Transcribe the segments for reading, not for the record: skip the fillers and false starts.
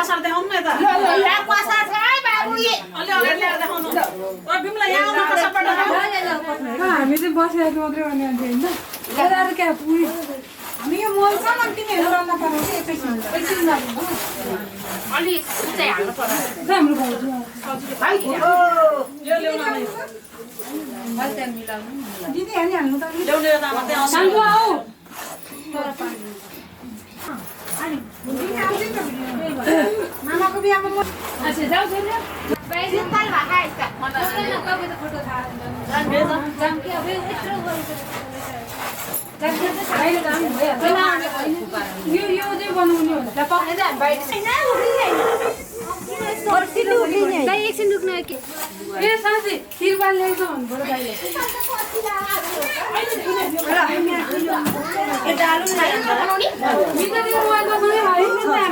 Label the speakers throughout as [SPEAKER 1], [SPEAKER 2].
[SPEAKER 1] कसार देखाउनु न यता
[SPEAKER 2] यहाँ कसार छ है बाबु
[SPEAKER 1] अलि अगाडि ल्याएर देखाउनु ओ बिमला यहाँ आउनु कसारबाट
[SPEAKER 3] हामी चाहिँ बसिरहेको मात्रै भने हैन गराएर क्या पुरी हामी यो मोलसम्म तिमीहरु गर्न पर्छ एकैछिन लाग्नु
[SPEAKER 2] अलि चाहिँ हाल्नु पर्छ
[SPEAKER 3] राम्रो भाउजू
[SPEAKER 2] भाइ
[SPEAKER 1] यो ल्याउन नै
[SPEAKER 2] मल्ते मिलाउनु
[SPEAKER 3] दिदी हानि हाल्नु त
[SPEAKER 1] ल्याउने यता मात्रै आउँछ
[SPEAKER 3] साङ्गु आऊ मामाको बिहामा म अच्छा जाऊ छैन
[SPEAKER 2] पैसा ताल भाका इसका
[SPEAKER 3] कबै त फोटो थाहा जाम के अब यत्रो गरेको यो चाहिँ बनाउने हो त पक्कै त बाहिर छैन
[SPEAKER 2] एकछिन रुक्नु
[SPEAKER 3] ए साथी तिरपाल ल्याएको भन्नु पर्यो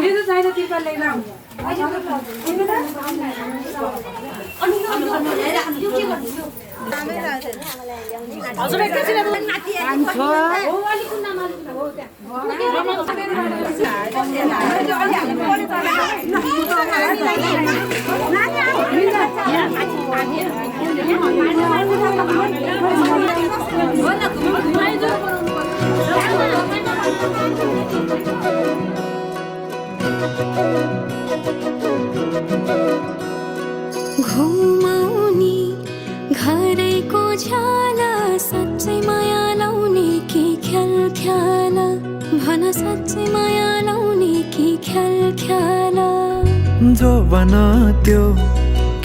[SPEAKER 3] मेरो छैन तिरपाल ल्याएर
[SPEAKER 1] हजुर एकैछिन
[SPEAKER 4] घुमाउने घरैको झ्याला साँच्चै माया लाउने कि ख्याल ख्याला भन साँच्चै माया लाउने कि ख्याल ख्याला
[SPEAKER 5] जो बन त्यो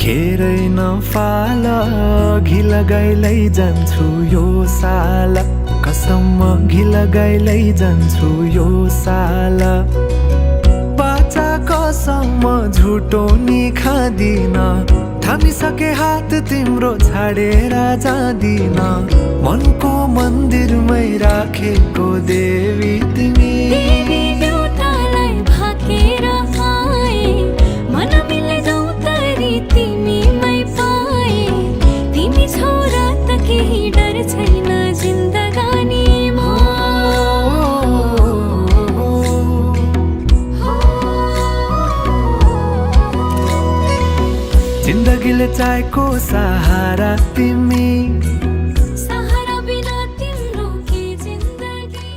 [SPEAKER 5] खेरै नफाल घि लगाइलै जान्छु यो साल कसम घि लगाइलै जान्छु यो साल बाचा कसम झुटो नि खादिन थामिसके हात तिम्रो छाडेर जादिन मनको मन्दिरमै राखेको देवी तिमी
[SPEAKER 4] एउटालाई भाकेर आए मन मिले जाउँ तरी तिमीमै पाए तिमी छोरा त केही डर छैन जिन्दगानीमा
[SPEAKER 5] जिन्दगीले चाहेको सहारा तिमी
[SPEAKER 4] सहारा बिना तिम्रो के जिन्दगी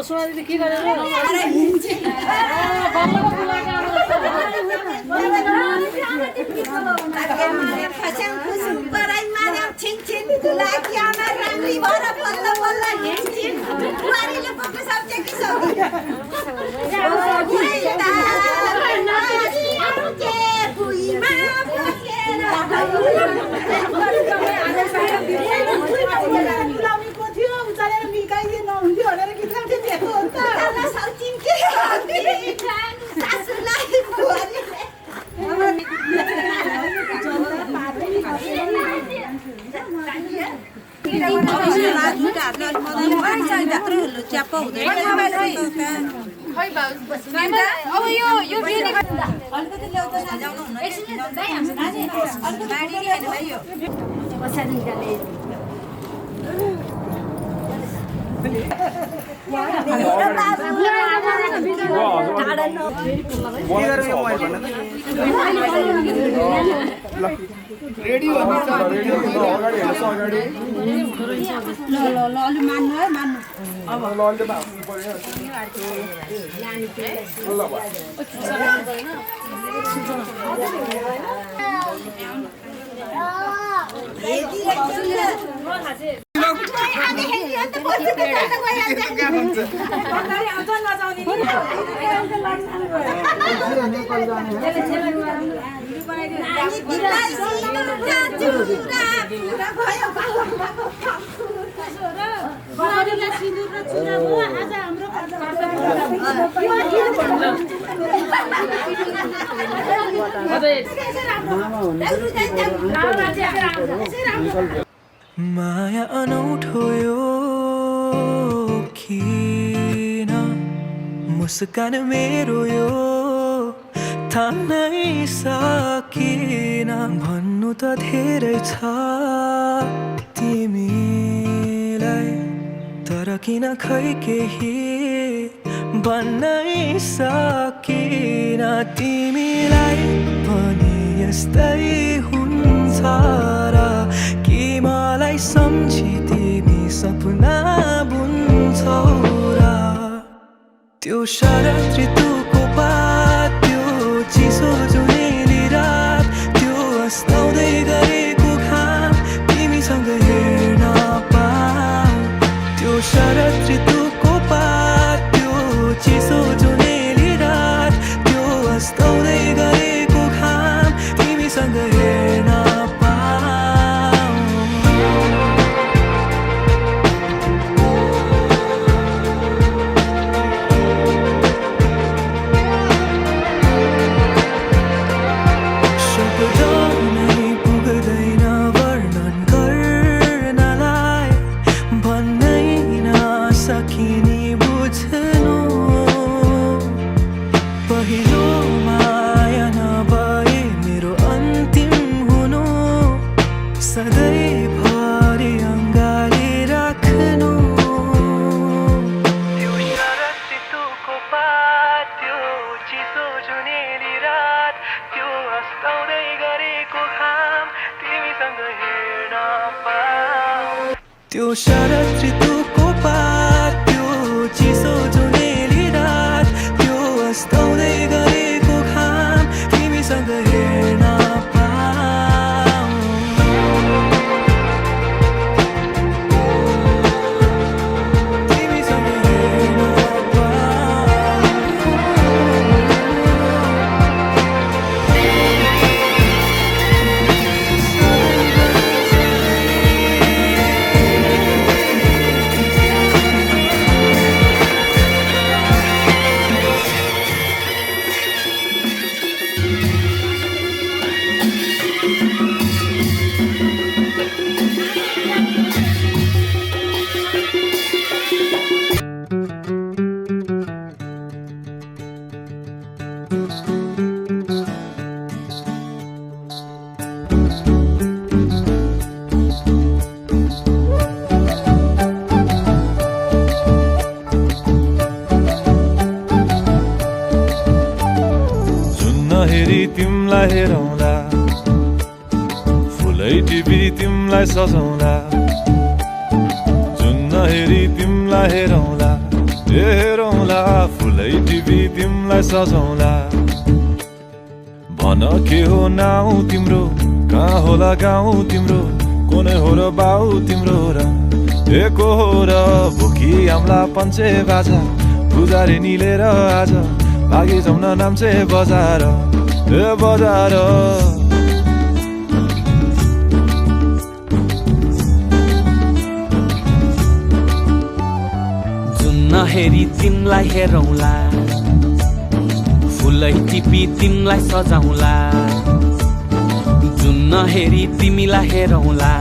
[SPEAKER 1] सोनाली के गरेर
[SPEAKER 2] अब यो अलिकति ल्याउ त सजाउनु हुन एकछिन जाइहाल्छ नानी अलिकति गाडी हैन भाइ यो पछाडी निकाले
[SPEAKER 6] रेडी हो नि अगाडि हेर्छ अगाडि
[SPEAKER 2] ल अलि मान्नु है मान्नु
[SPEAKER 6] अब ल अलि त आफ्नो पर्यो ल
[SPEAKER 2] ए
[SPEAKER 5] माया अनौठो यो किन मुस्कान मेरो यो थाम्नै सकिन भन्नु त धेरै छ तिमीलाई तर किन खै केही भन्नै सकिन तिमीलाई पनि यस्तै हुन्छ र कि मलाई सम्झी तिमी सपना बुन्छौ र त्यो शरद ऋतुको पात त्यो चिसो जुनेली रात त्यो अस्ताउँदै गरेको घाम तिमीसँग हेर्न पाऊ त्यो शरद ऋतुको पात त्यो चिसो जुनेली रात त्यो अस्ताउँदै गरेको घाम तिमीसँग हेर्न त्यो शरद ऋतुको पात त्यो चिसो जुनेली रात त्यो अस्ताउँदै गरेको घाम तिमीसँग हेर्न पाऊ तिमीसँग हेर्न तिमलाई हेरौँला फुलै टिपी तिमलाई सजाउँला जुन नहेरी तिमलाई हेरौँला हेरौँला फुलै टिपी तिमलाई सजाउँला भन के हो नाउँ तिम्रो कहाँ होला गाउँ तिम्रो कुनै हो र बाउ तिम्रो र एको हो र भोकी आम्ला पञ्चे बाजा पुजारी निलेर आज लागि जाउन नाम्चे बजार बजार
[SPEAKER 7] जुन नहेरी तिमलाई हेरौँला फुलै टिपी तिमलाई सजाउँला जुन नहेरी तिमीलाई हेरौँला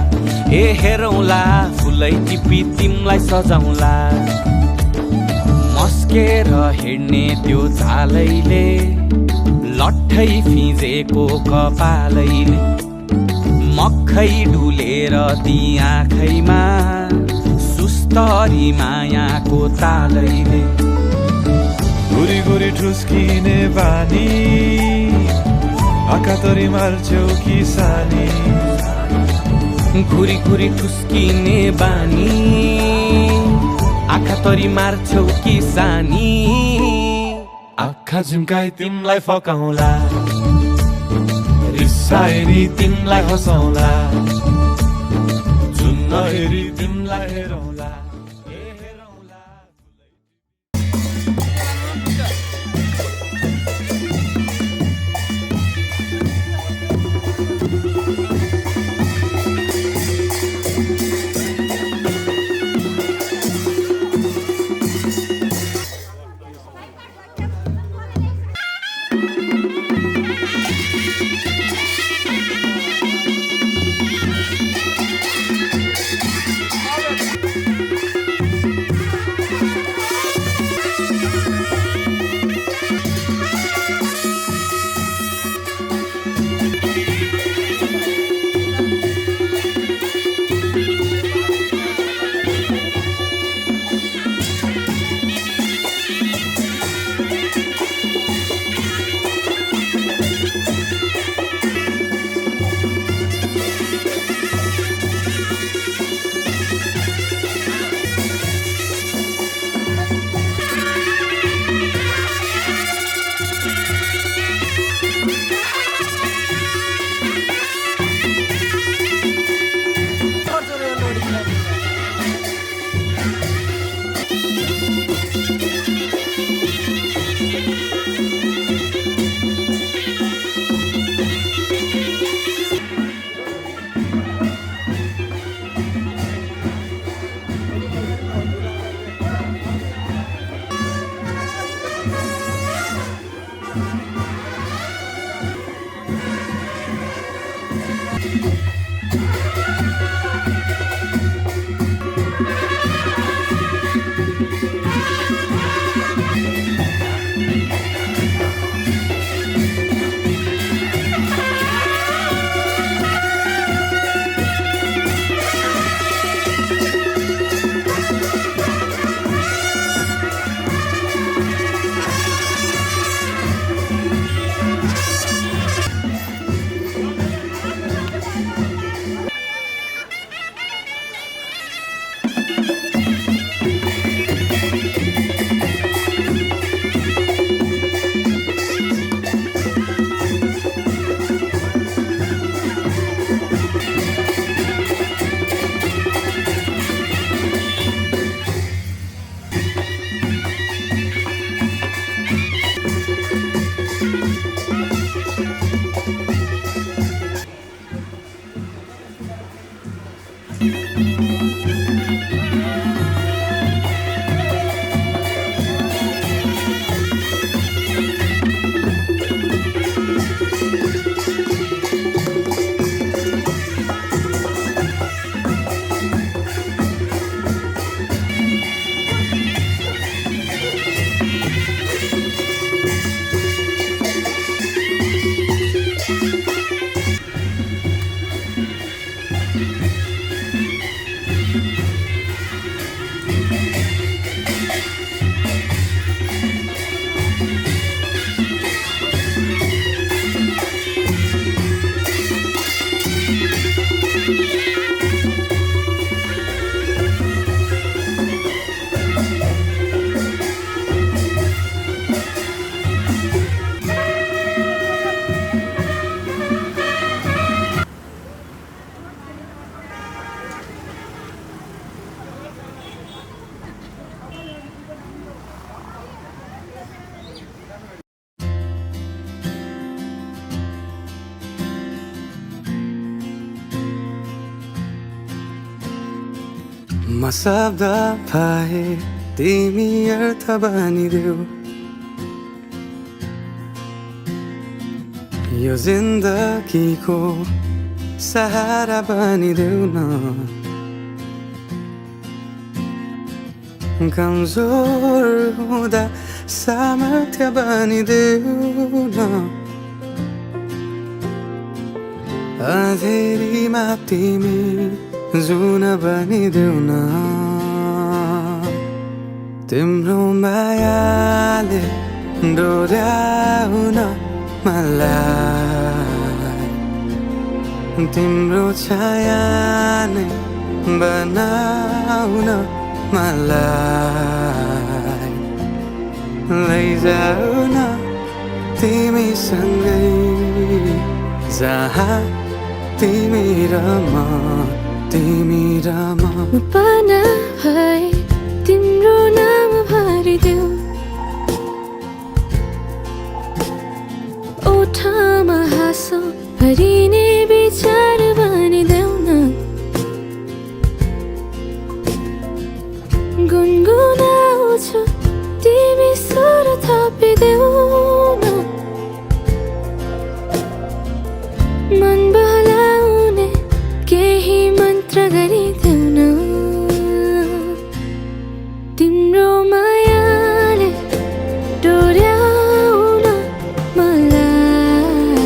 [SPEAKER 7] हेरौँला फुलै टिपी तिमलाई सजाउँला मस्केर हिँड्ने त्यो झालैले लट्ठै फिजेको कपालैले मक्खै डुलेर ती आँखैमा सुस्तरी मायाको तालैले
[SPEAKER 5] गुरी गुरी ठुस्किने बानी आँखातरी मार्छौ कि सानी
[SPEAKER 7] घुरी घुरी ठुस्किने बानी आँखातरी मार्छौ कि सानी
[SPEAKER 5] आँखा झुम्काई तिमलाई फकाउँला
[SPEAKER 7] रिसाएरी तिमलाई हँसाउँला जुन नहेरी तिमलाई हेरौँला
[SPEAKER 8] म शब्द भए तिमी अर्थ बनिदेऊ यो जिन्दगीको सहारा बनिदेऊ न कमजोर हुँदा सामर्थ्य बनिदेऊ न अँधेरीमा तिमी जुन बनिदेऊ न तिम्रो मायाले डोर्याउन मलाई तिम्रो छाया नै बनाउन मलाई लैजाऊ न तिमीसँगै जहाँ तिमी र म
[SPEAKER 4] पाना भए तिम्रो नाम भरिदेऊ ओठमा हाँसो भरिने विचार बनिदेऊ न गुनगुनाउँछु तिमी स्वर थपिदेऊ न मन बहलाउने केही मन्त्र गरिदेऊ न तिम्रो मायाले डोर्याउन मलाई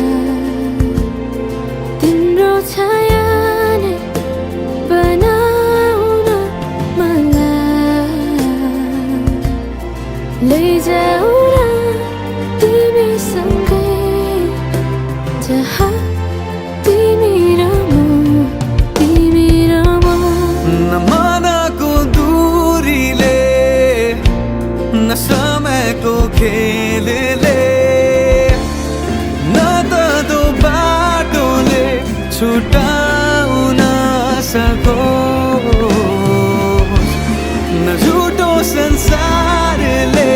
[SPEAKER 4] तिम्रो छाया नै बनाउन मलाई लैजाऊ न तिमीसँगै जहाँ
[SPEAKER 8] समयको खेलले न त दो बाटोले छुटाउन सकोस् न झुटो संसारले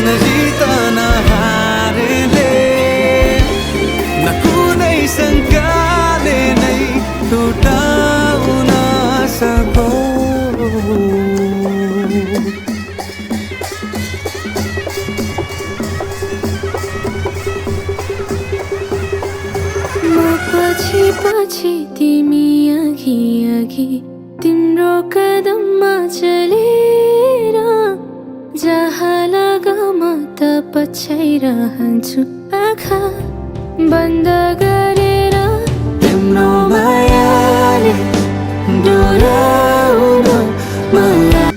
[SPEAKER 8] न जित न हारले न कुनै शङ्काले नै टुटाउन सकोस्
[SPEAKER 4] पछि पछि तिमी अघि अघि तिम्रो कदममा चलेर जहाँ लगा म त पछ्याइरहन्छु आँखा बन्द गरेर
[SPEAKER 8] तिम्रो मायाले डोर्याउन मलाई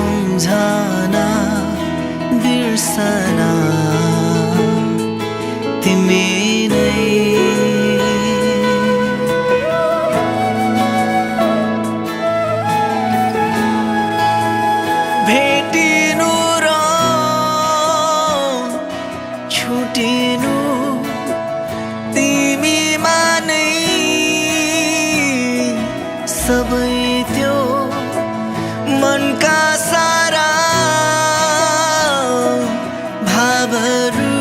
[SPEAKER 8] सम्झना बिर्सना तिमी नै भेटिनु र छुटिनु तिमीमा नै सबै त्यो मनका सारा भावहरू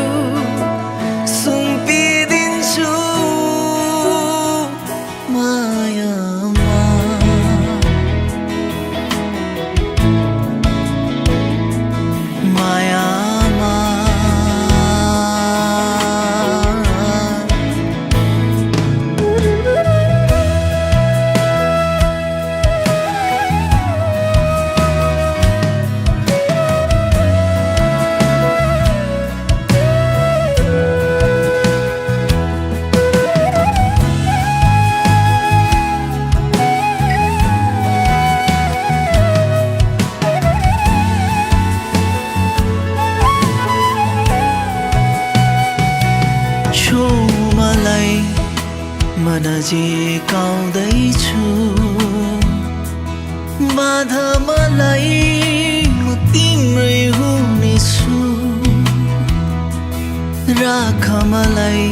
[SPEAKER 8] सुम्पिदिन्छु मायामा मायामा मलाई म नजिकाउँदैछु बाध मलाई म तिम्रै हुनेछु राख मलाई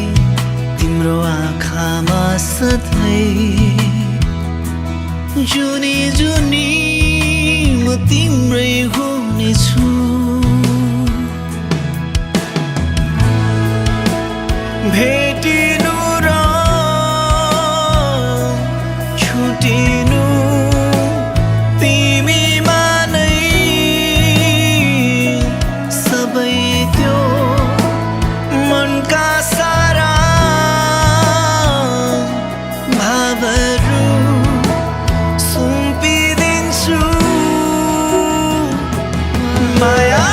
[SPEAKER 8] तिम्रो आँखामा सधैँ जुनी जुनी म तिम्रै हुनेछु भेटिनु र छुटिनु तिमीमा नै सबै त्यो मनका सारा भावहरू सुम्पिदिन्छु माया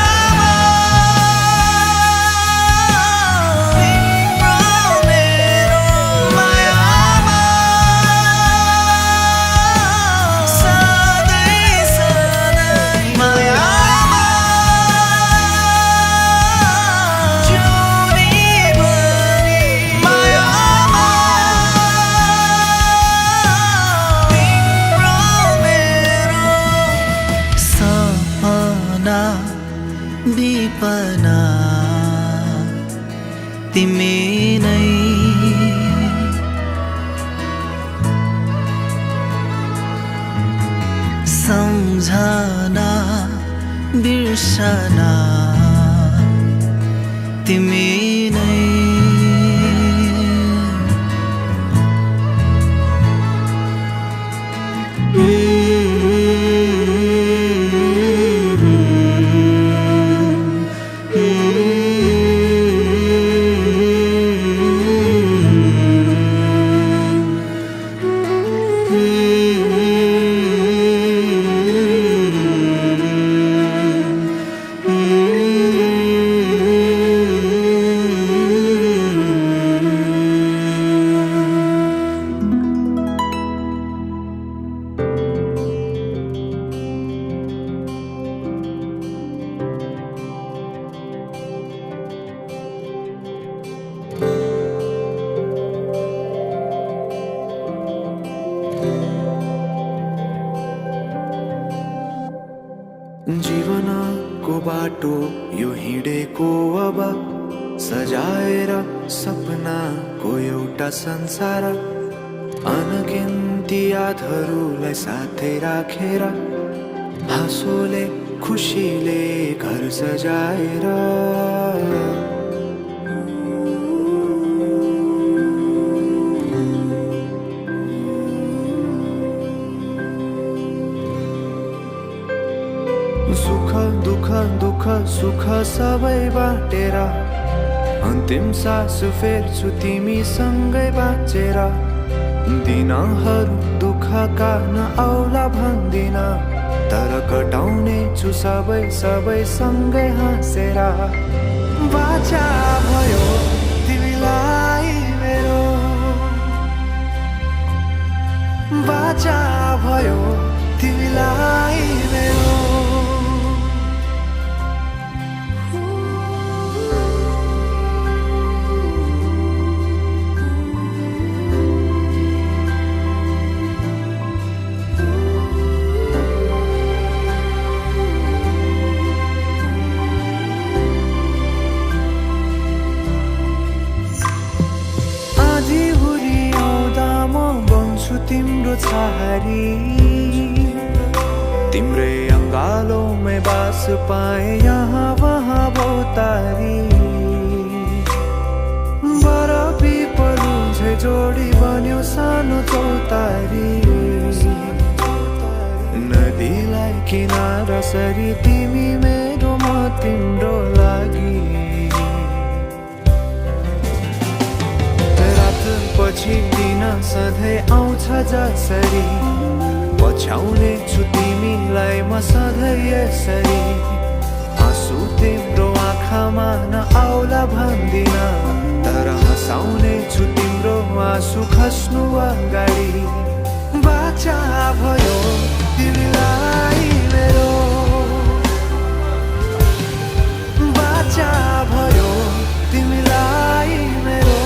[SPEAKER 8] विपना तिमी नै सम्झना बिर्सना तिमी नै जीवनको बाटो यो हिँडेको अब सजाएर सपनाको एउटा संसार अनगिन्ती यादहरूलाई साथै राखेर हाँसोले खुसीले घर सजाएर सुख दुख दुख सुख सबै बाटेर अन्तिम सास फेर्छु तिमीसँगै बाँचेर दिनहरू दुःखका नआउला भन्दिन तर कटाउने छु सबै सबै सँगै हाँसेर बाचा भयो तिमीलाई मेरो बाचा भयो तिमीलाई मेरो छहारी तिम्रै अंगालों में बास पाए यहाँ वहाँ बहुतारी बरफी पलुझे जोडी बन्यो सानो चौतारी नदीलाई किनारा सरी तिमी मेरो म तिम्रो लागि रात पछि दिन सधैँ आउँछ जसरी पछ्याउने छु तिमीलाई म सधैँ यसरी आँसु तिम्रो आँखामा नआउला भन्दिन तर हँसाउने छु तिम्रो आँसु खस्नु अगाडि बाचा भयो तिमीलाई मेरो बाचा भयो तिमीलाई मेरो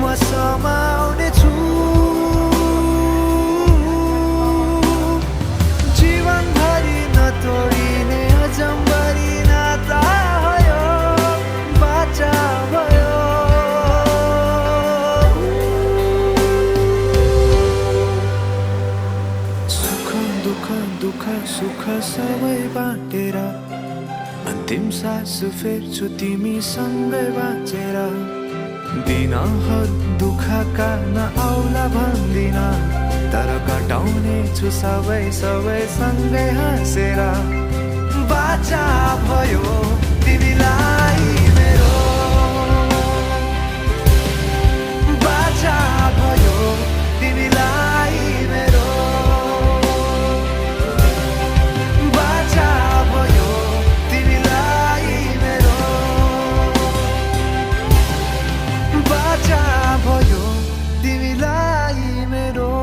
[SPEAKER 8] म समाउने छु जीवनभरि नतोडिने अजम्बरी नाता भयो बाचा भयो सुख दुःख दुःख सुख सबै बाँटेर अन्तिम सास फेर्छु तिमीसँगै बाँचेर दिनहरु दुःखका नआउला भन्दिन तर कटाउने छु सबै सँगै हाँसेर बाचा भयो तिमीलाई मेरो बाचा भयो तिमीलाई मेरो बाचा भयो तिमीलाई मेरो बाचा भयो तिमीलाई मेरो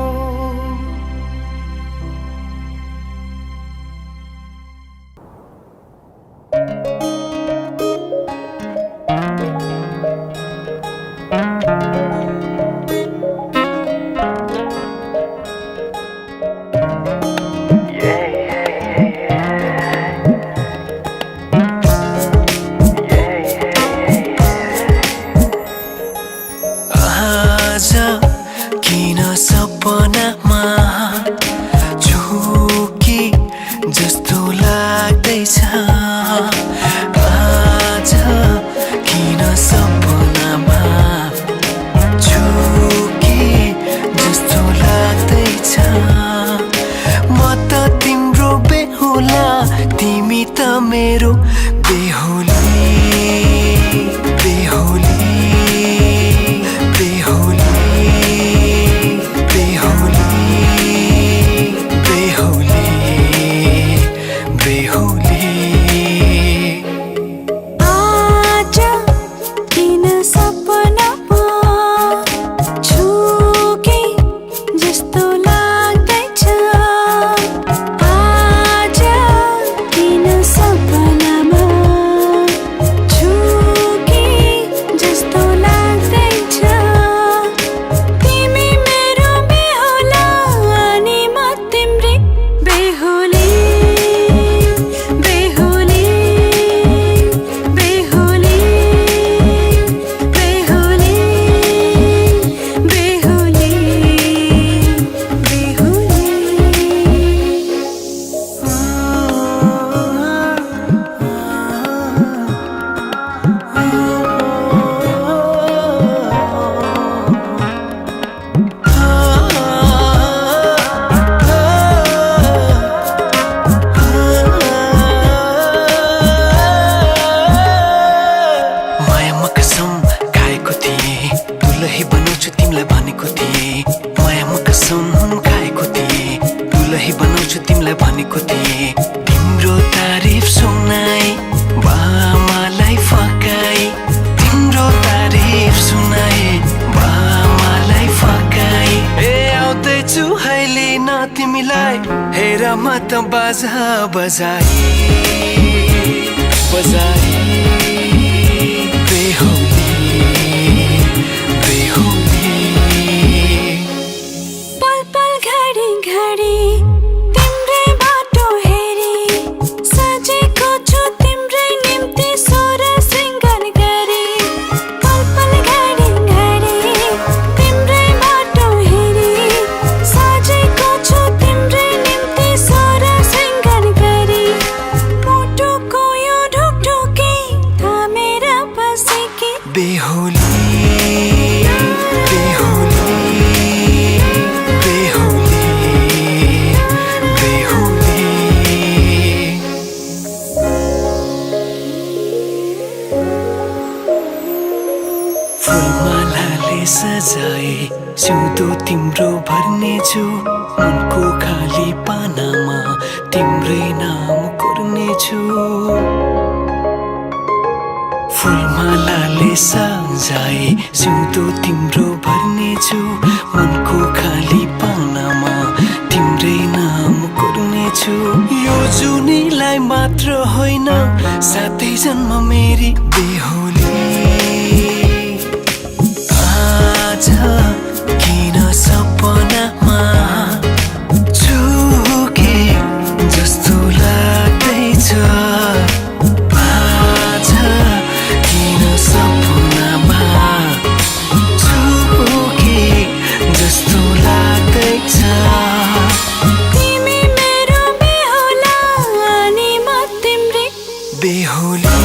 [SPEAKER 8] तिमीलाई हेर म त बाजा बजाई बजाई बेहुली बेहुली
[SPEAKER 4] पल पल घडी घडी तिम्रै बाटो हेरी सजेको छु तिम्रै निम्ति सोर सिंगार गरी पल पल घडी घडी तिम्रै बाटो हेरी सजेको छु तिम्रै निम्ति सोर सिंगार गरी मुटुको यो ढुकढुकी थामेर बसेकी
[SPEAKER 8] बेहुली बेहुली बेहुली बेहुली फुलमालाले सजाए सिउँदो तिम्रो भर्नेछु मनको खाली पानामा तिम्रै नाम कोर्नेछु फुलमालाले सजाए सिउँदो तिम्रो भर्नेछु मनको खाली पानामा तिम्रै नाम कोर्नेछु यो जुनीलाई मात्र होइन साथै जन्म मेरी बेहुली आज किन सपनामा झुके जस्तो लाग्दैछ आज किन सपनामा झुके जस्तो लाग्दैछ
[SPEAKER 4] तिमी मेरो बेहुला अनि म तिम्रै
[SPEAKER 8] बेहुली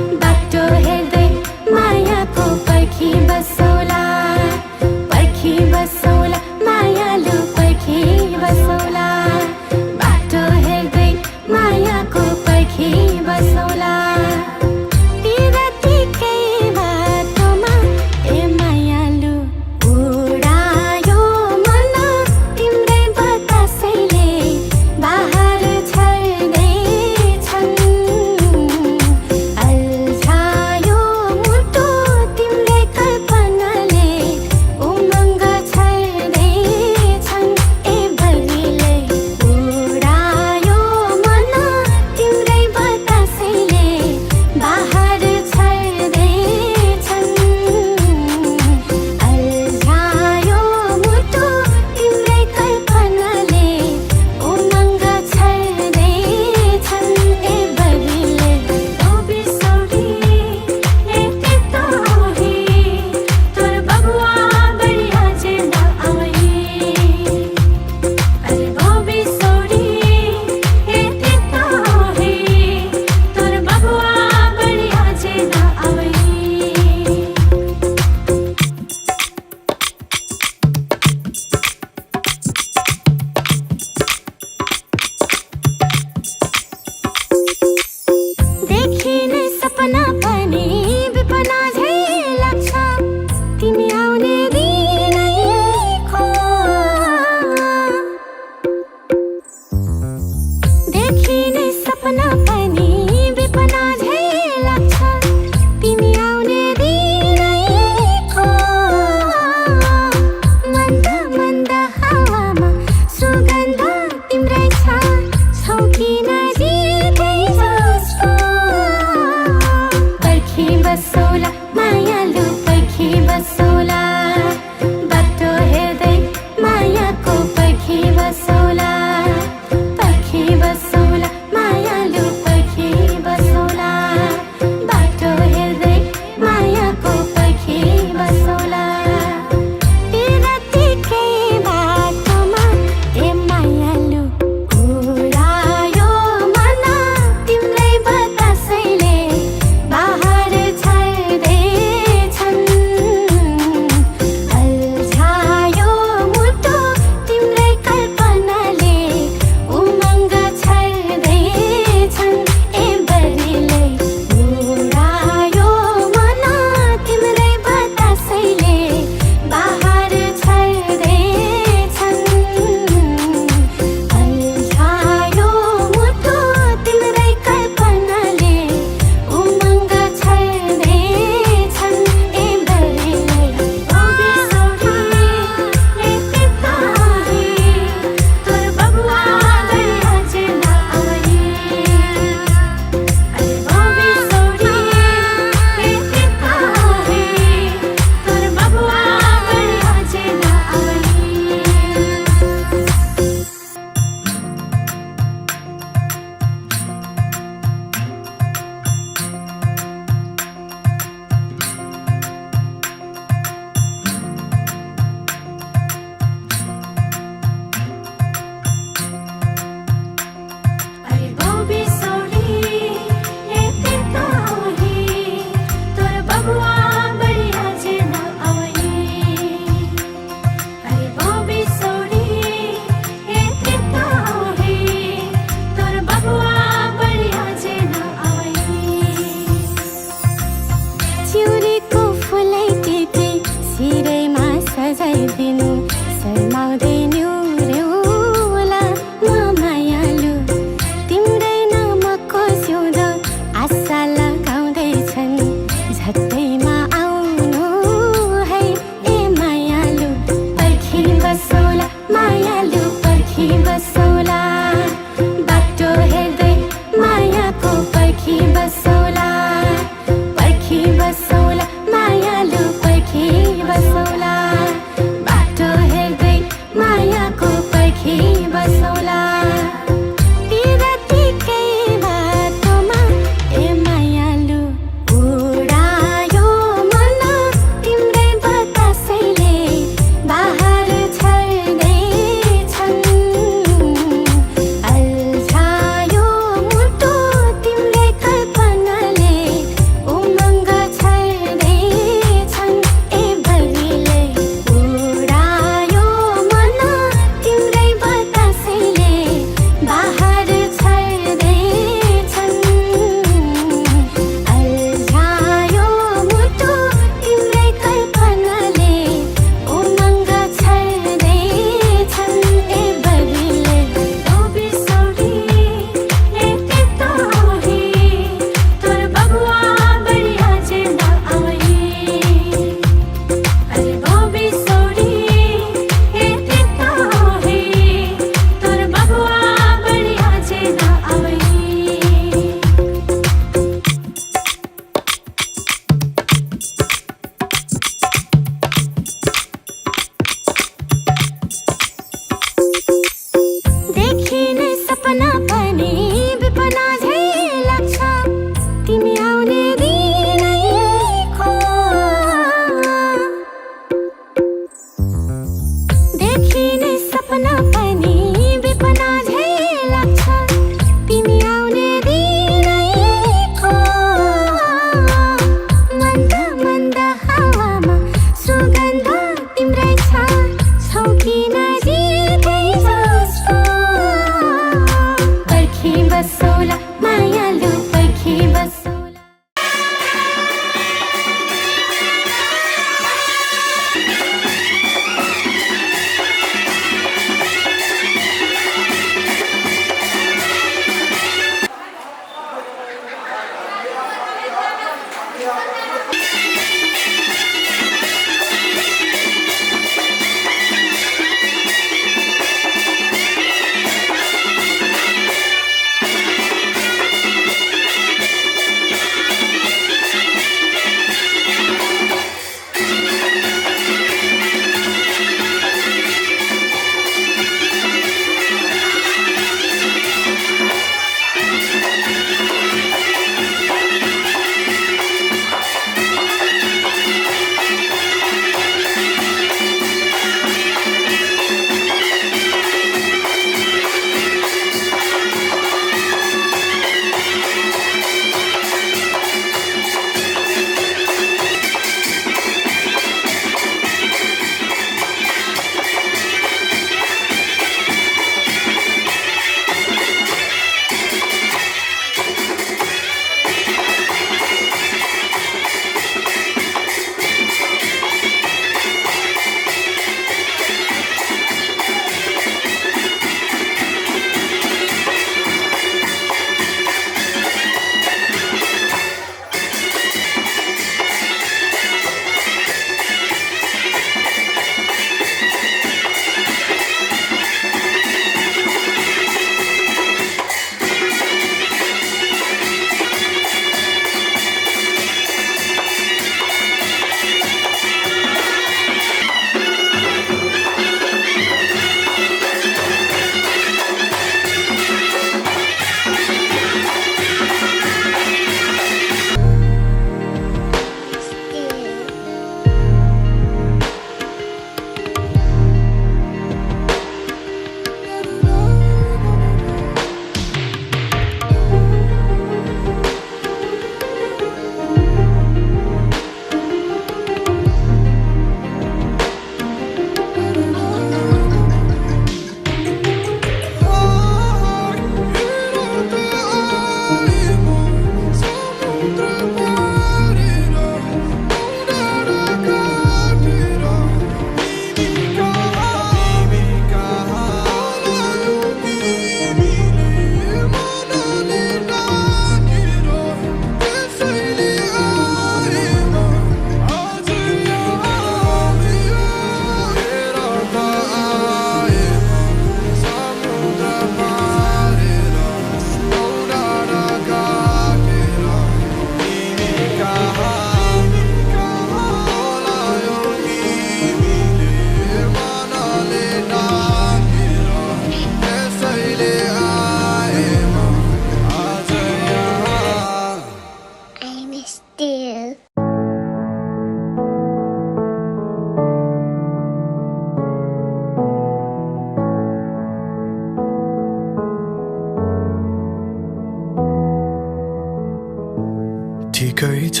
[SPEAKER 8] ठिकै छ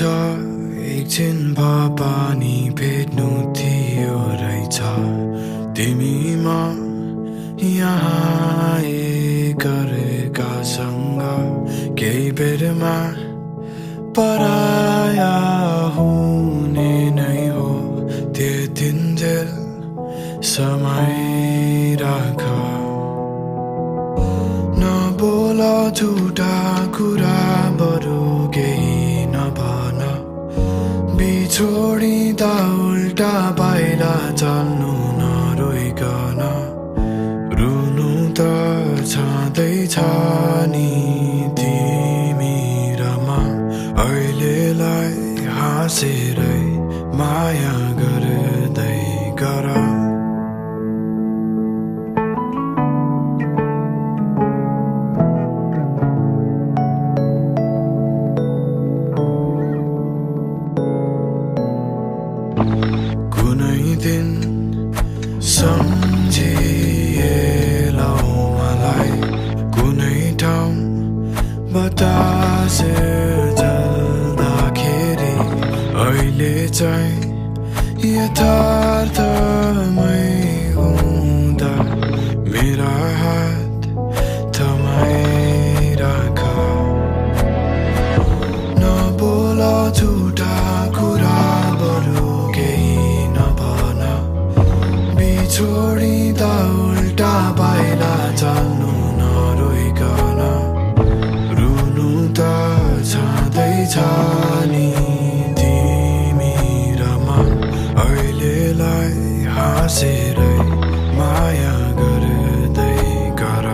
[SPEAKER 8] एकछिन भए पनि भेट्नु थियो रहेछ तिमीमा यहाँ गरेकासँग केही बेरमा पराया हुने नै हो त्यो दिनजेल समय राख नबोल झुटा कुरा बरु केही नभन बिछोडिँदा उल्टा बाहिर चल्नु नरोइकन रुनु त छँदैछ नि तिमी र म अहिलेलाई हाँसेरै माया गर्दै गर कुनै दिन सम्झिएलौ मलाई कुनै ठाउँ बतासे जल्दाखेरि अहिले चाहिँ यथार्थमै हुँदा मेरा हात थमाइराख नबोल झुटा कुरा बरु केही नभन बिछोडिँदा उल्टा बाहिर चल्नु नरोइकन रुनु त छँदैछ नि हाँसेरै माया गर्दै गर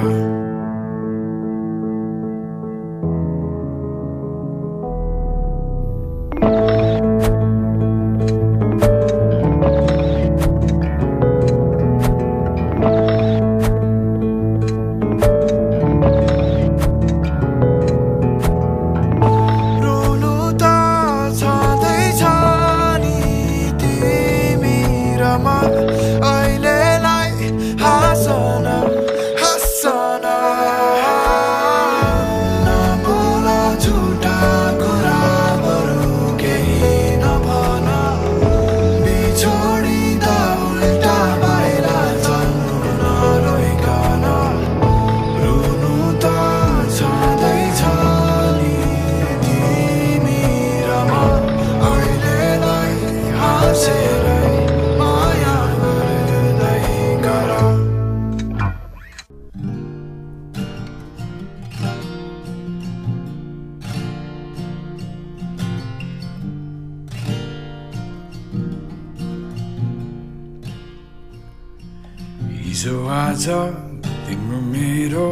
[SPEAKER 8] हिजो आज तिम्रो मेरो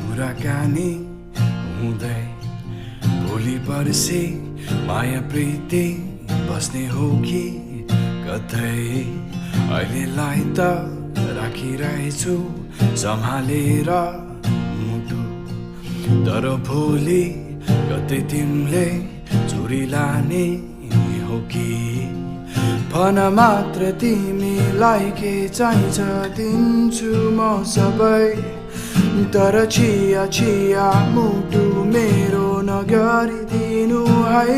[SPEAKER 8] कुराकानी हुँदै भोलि पर्सि माया प्रीति बस्ने हो कि कतै अहिलेलाई त राखिरहेछु सम्हालेर मुटु तर भोलि कतै तिमीले चोरी लाने हो कि भन मात्र तिमीलाई के चाहिन्छ दिन्छु म सबै तर छिया छिया मुटु मेरो नगरिदिनु है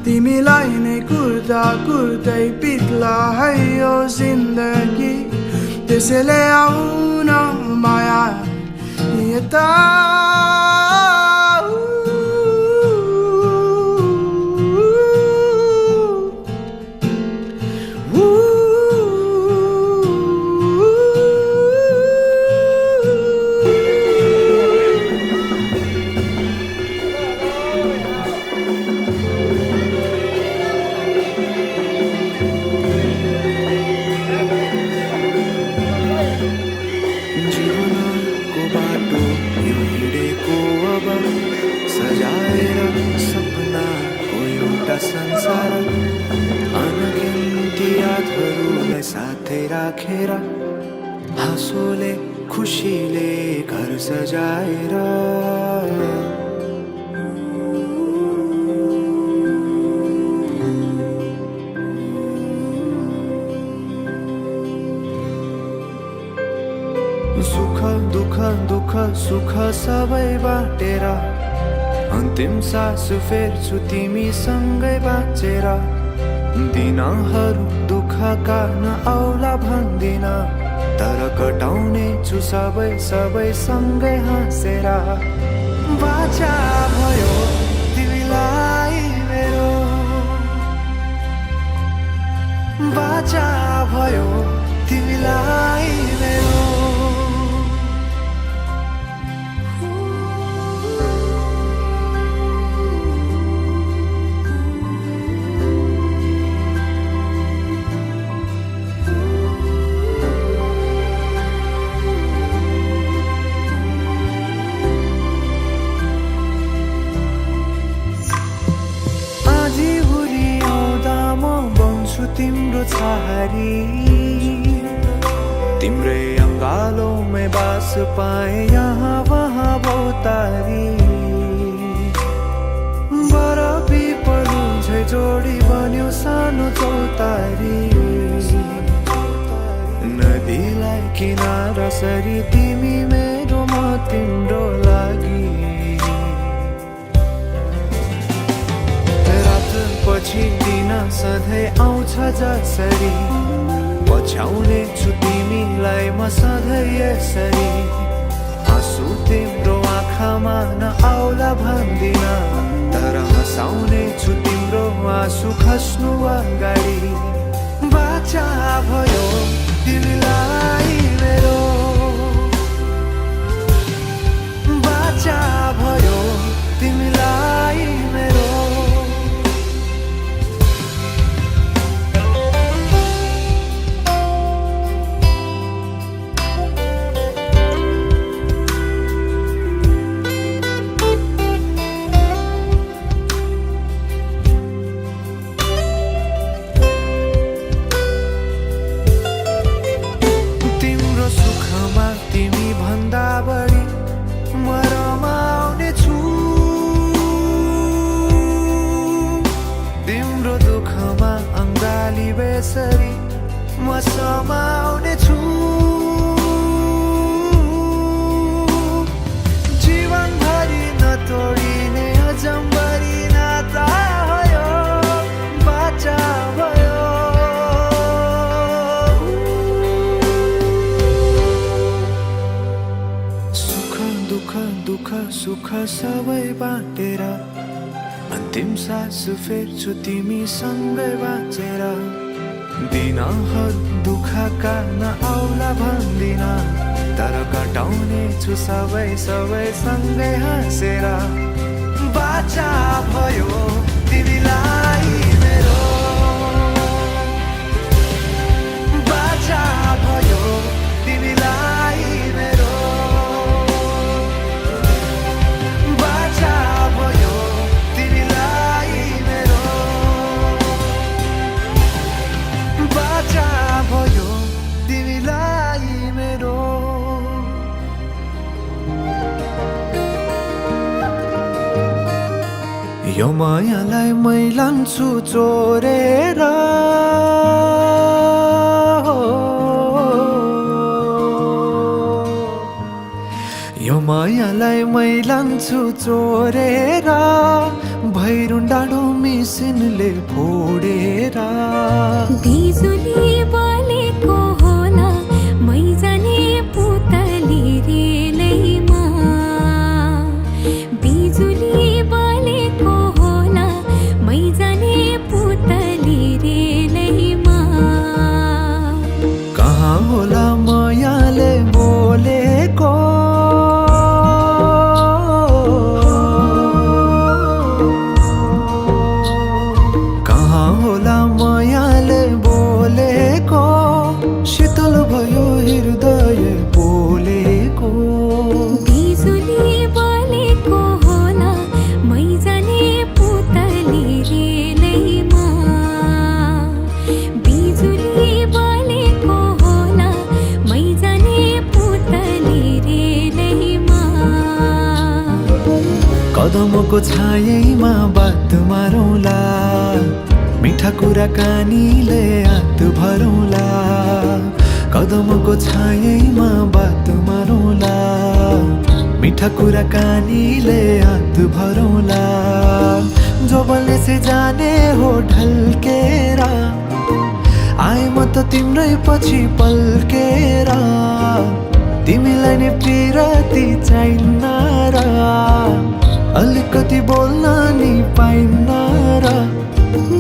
[SPEAKER 8] तिमीलाई नै कुर्दा कुर्दै बित्ला है यो जिन्दगी त्यसैले आउन माया यता संसार अनगिन्ती यादहरूलाई साथै राखेर हाँसोले खुसीले घर सजाएर सुख दुःख दुःख सुख सबै बाटेर अन्तिम सास फेर्छु तिमीसँगै बाँचेर दिनहरू दुःखका नआउला भन्दिन तर कटाउने छु सबै सबै सँगै हाँसेर बाचा भयो तिमीलाई मेरो बाचा भयो तिमीलाई मेरो तिम्रो छहारी तिम्रै अङ्गालोमै बास पाए यहाँ वहाँ बहुतारी बर पिपलु झै जोडी बन्यो सानो चौतारी नदीलाई किनारा सरी तिमी मेरो म तिम्रो लागि पछि दिन सधैँ आउँछ जसरी पछ्याउने छु तिमीलाई म सधैँ यसरी आँसु तिम्रो आँखामा नआउला भन्दिन तर हँसाउने छु तिम्रो आँसु खस्नु अगाडि बाचा भयो तिमीलाई मेरो बाचा भयो तिमीलाई मेरो यसरी म समाउने छु जीवनभरि नतोडिने अजम्बरी नाता भयो बाचा भयो सुख दुःख दुःख सुख सबै बाँटेर अन्तिम सास फेर्छु तिमीसँगै बाँचेर दिनहरू दुःखका नआउला भन्दिन तर कटाउने छु सबै सँगै हाँसेर बाचा भयो तिमीलाई मेरो बाचा भयो तिमीलाई मेरो बाचा भयो तिमीलाई मेरो बाचा भयो तिमीलाई मेरो यो मायालाई मै लान्छु चोरेर यो मायालाई मै लान्छु चोरेर भैरुन डाँडो मिसिनले फोडेर
[SPEAKER 4] बिजुली बलेको होला मै जाने पुतली रेलैमा बिजुली बलेको होला मै जाने पुतली रेलैमा
[SPEAKER 8] कहाँ होला मायाले बोलेको कहाँ होला मायाले बोलेको शीतल भयो हृदय बोलेको
[SPEAKER 4] बिजुली बलेको होला मै जाने पुतली रेलैमा बिजुली बलेको होला मै जाने पुतली रेलैमा
[SPEAKER 8] कदमको छायैमा बात मारौँला मिठा कुराकानीले हात भरौँला कदमको छायैमा बात मारौँला मिठा कुराकानीले हात भरौँला जो बलले से जाने हो ढल्केर आए म त तिम्रै पछि पल्केर तिमीलाई नै पिरती चाहिन्न र अलिकति बोल्न नि पाइन्न र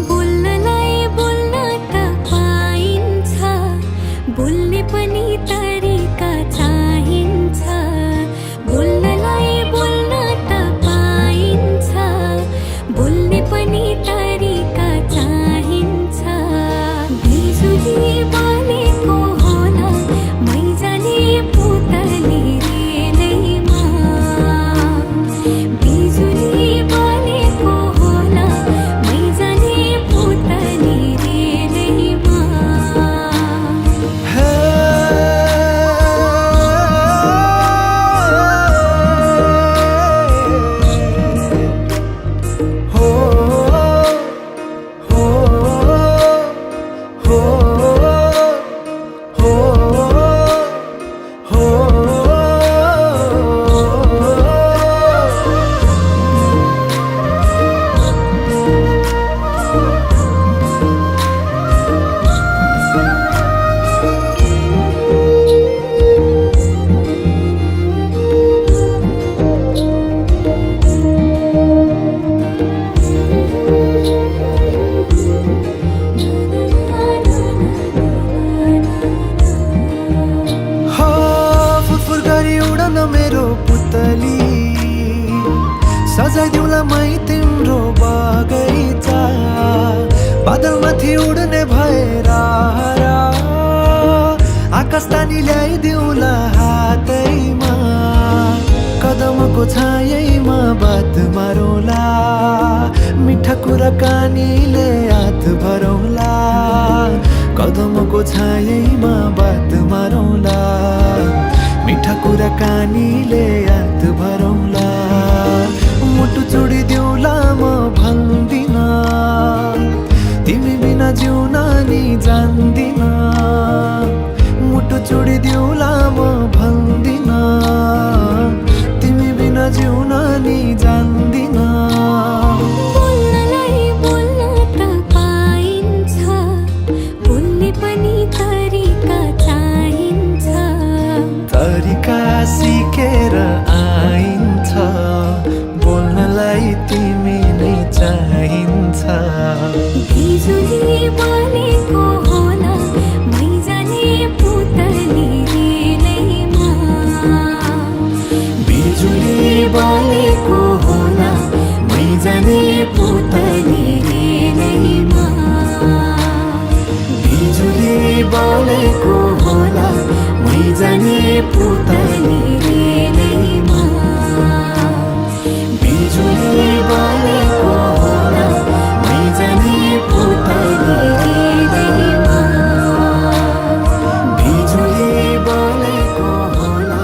[SPEAKER 4] बोल्नलाई बोल्न त पाइन्छ बोल्ने पनि तरिका चाहिन्छ बोल्नलाई बोल्न त पाइन्छ बोल्ने पनि तरिका चाहिन्छ बिजुली बलेको होला मै जाने पुतली रेलैमा बिजुली बलेको होला मै जाने पुतली रेलैमा
[SPEAKER 8] हे हो हो हो हो फुरफुर गरी उडन मेरो पुतली सजाइदिउँला मै तिम्रो बगैँचा बादलमाथि उड्ने भएर आकाश तानी ल्याइदिउँला हातैमा कदमको छायैमा बात मारौँला मिठा कुराकानीले हात भरौँला कदमको छायैमा बात मारौँला मिठा कुराकानीले हात भरौँला मुटु छोडिदिउँला म भन्दिन तिमी बिना जिउन नि जा
[SPEAKER 4] पुतली रेलैमा
[SPEAKER 8] बिजुली बलेको होला मै जाने पुतली रेलैमा बिजुली बलेको होला मै जाने पुतली रेलैमा बिजुली बलेको होला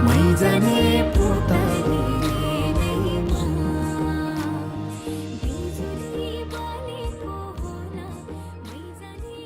[SPEAKER 8] मै जाने पुतली रेलैमा
[SPEAKER 4] बिजुली बलेको होला मैजाने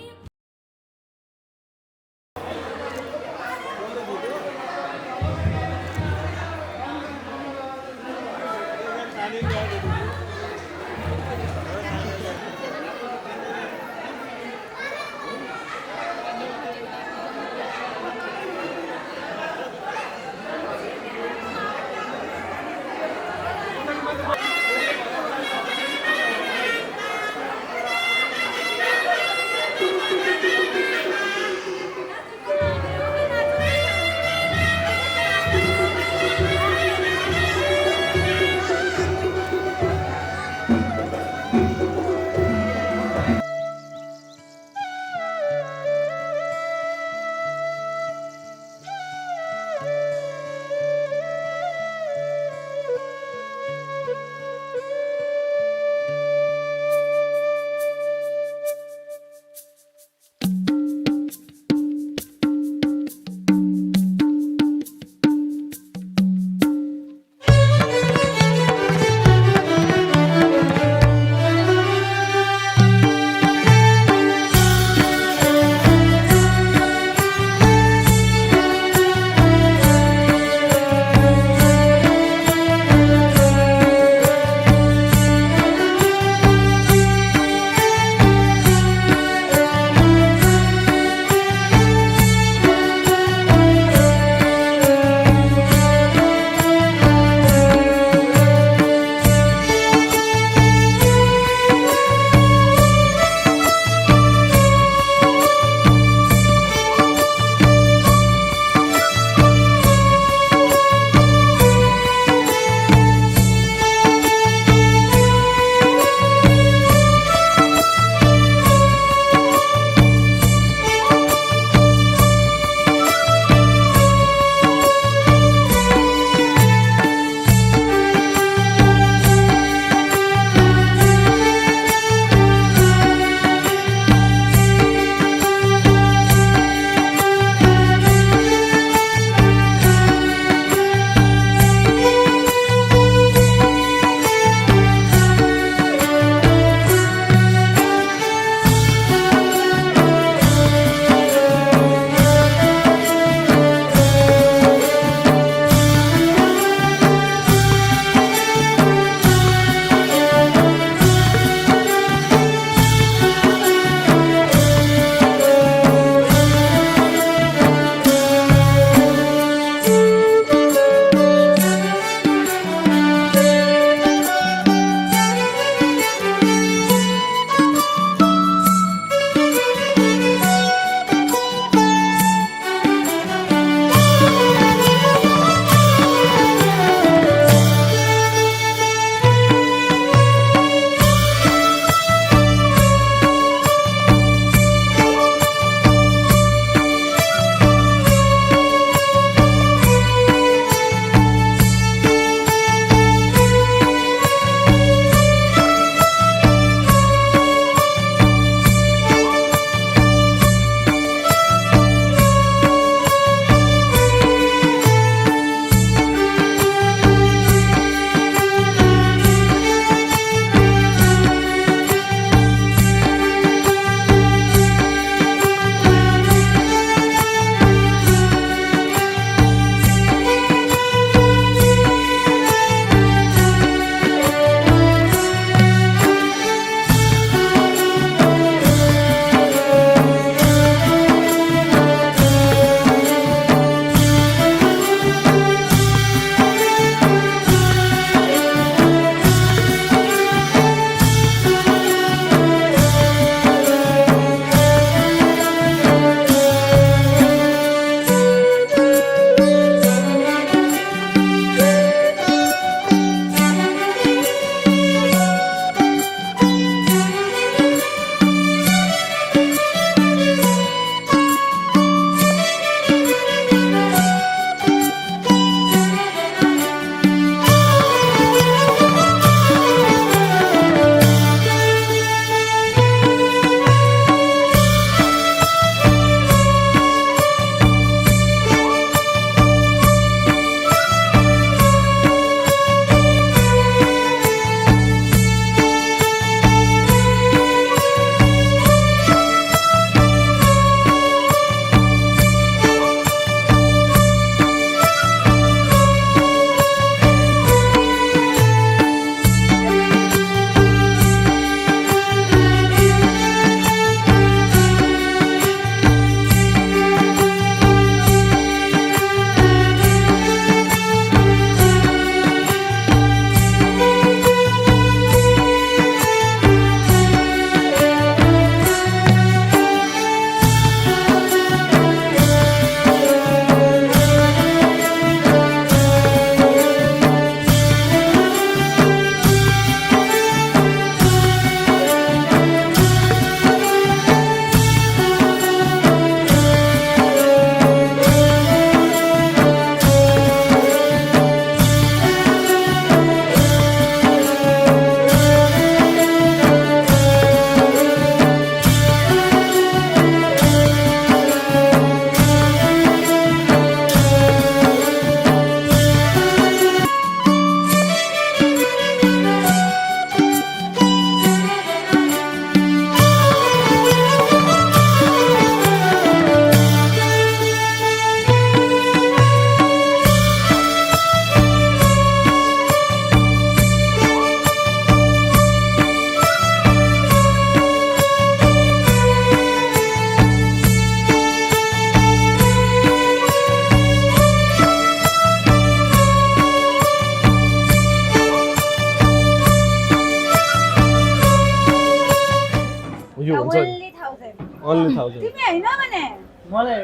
[SPEAKER 6] यो हुन्छ नि
[SPEAKER 2] only 1000
[SPEAKER 6] only 1000
[SPEAKER 2] तिमी हैन भने
[SPEAKER 1] मलाई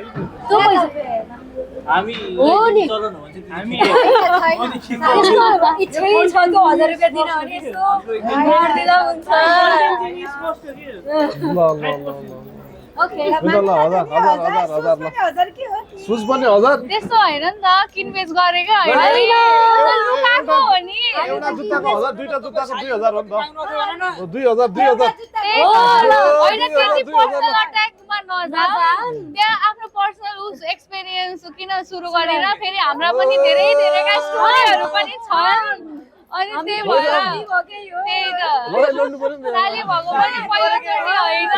[SPEAKER 2] त्यो पैसा
[SPEAKER 1] हामी
[SPEAKER 2] हो नि
[SPEAKER 1] चलन हुन्छ हामी
[SPEAKER 2] इच्छै छ त्यो 1000 रुपैयाँ दिन भने यसो गरिदिँदा हुन्छ
[SPEAKER 6] ल
[SPEAKER 2] ओके
[SPEAKER 6] ल 1000 ल सुज पनि 1000
[SPEAKER 3] त्यस्तो हैन नि त किनबेच गरेको हैन लुकाको हो नि
[SPEAKER 6] एउटा जुत्ताको 1000 दुईटा जुत्ताको 2000 हो नि त 2000
[SPEAKER 3] हैन त्यति पर्सनल अट्याकमा नजाऊ त्यहाँ आफ्नो पर्सनल उस एक्सपिरियन्स किन सुरु गरेर फेरि हाम्रा पनि धेरै धेरैका स्टोरीहरू पनि छन् अनि त्यही भएर त्यही त
[SPEAKER 6] ल्याउनु पर्यो नि
[SPEAKER 3] साली भएको पनि पहिलोचोटि होइन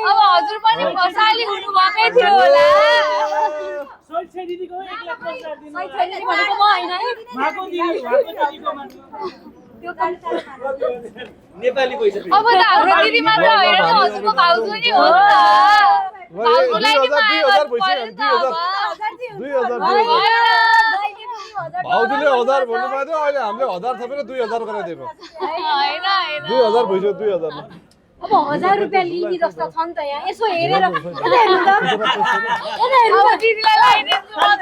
[SPEAKER 3] अब हजुर पनि साली हुनु भएकै थियो होला
[SPEAKER 1] दिदीको 1 लाख 50 दिन
[SPEAKER 2] भनेको म हैन है
[SPEAKER 1] माको दिदीको नेपाली पैसा
[SPEAKER 3] अब त हाम्रो दिदी मात्र होइन त हजुरको भाउजू नि हो नि त भाउजूलाई नि माया गर्नु पर्यो नि त अब
[SPEAKER 6] 2000 भाउजूले 1000 भन्नु पर्यो अहिले हामीले 1000 थपेर 2000 गराइदिएको
[SPEAKER 3] हैन हैन
[SPEAKER 6] 2000 भइसक्यो 2000
[SPEAKER 2] अब 1000 रुपैयाँ लिने जस्तो छ नि त यहाँ यसो हेरेर
[SPEAKER 3] अब दिदीलाई लगाइदिन्छु म त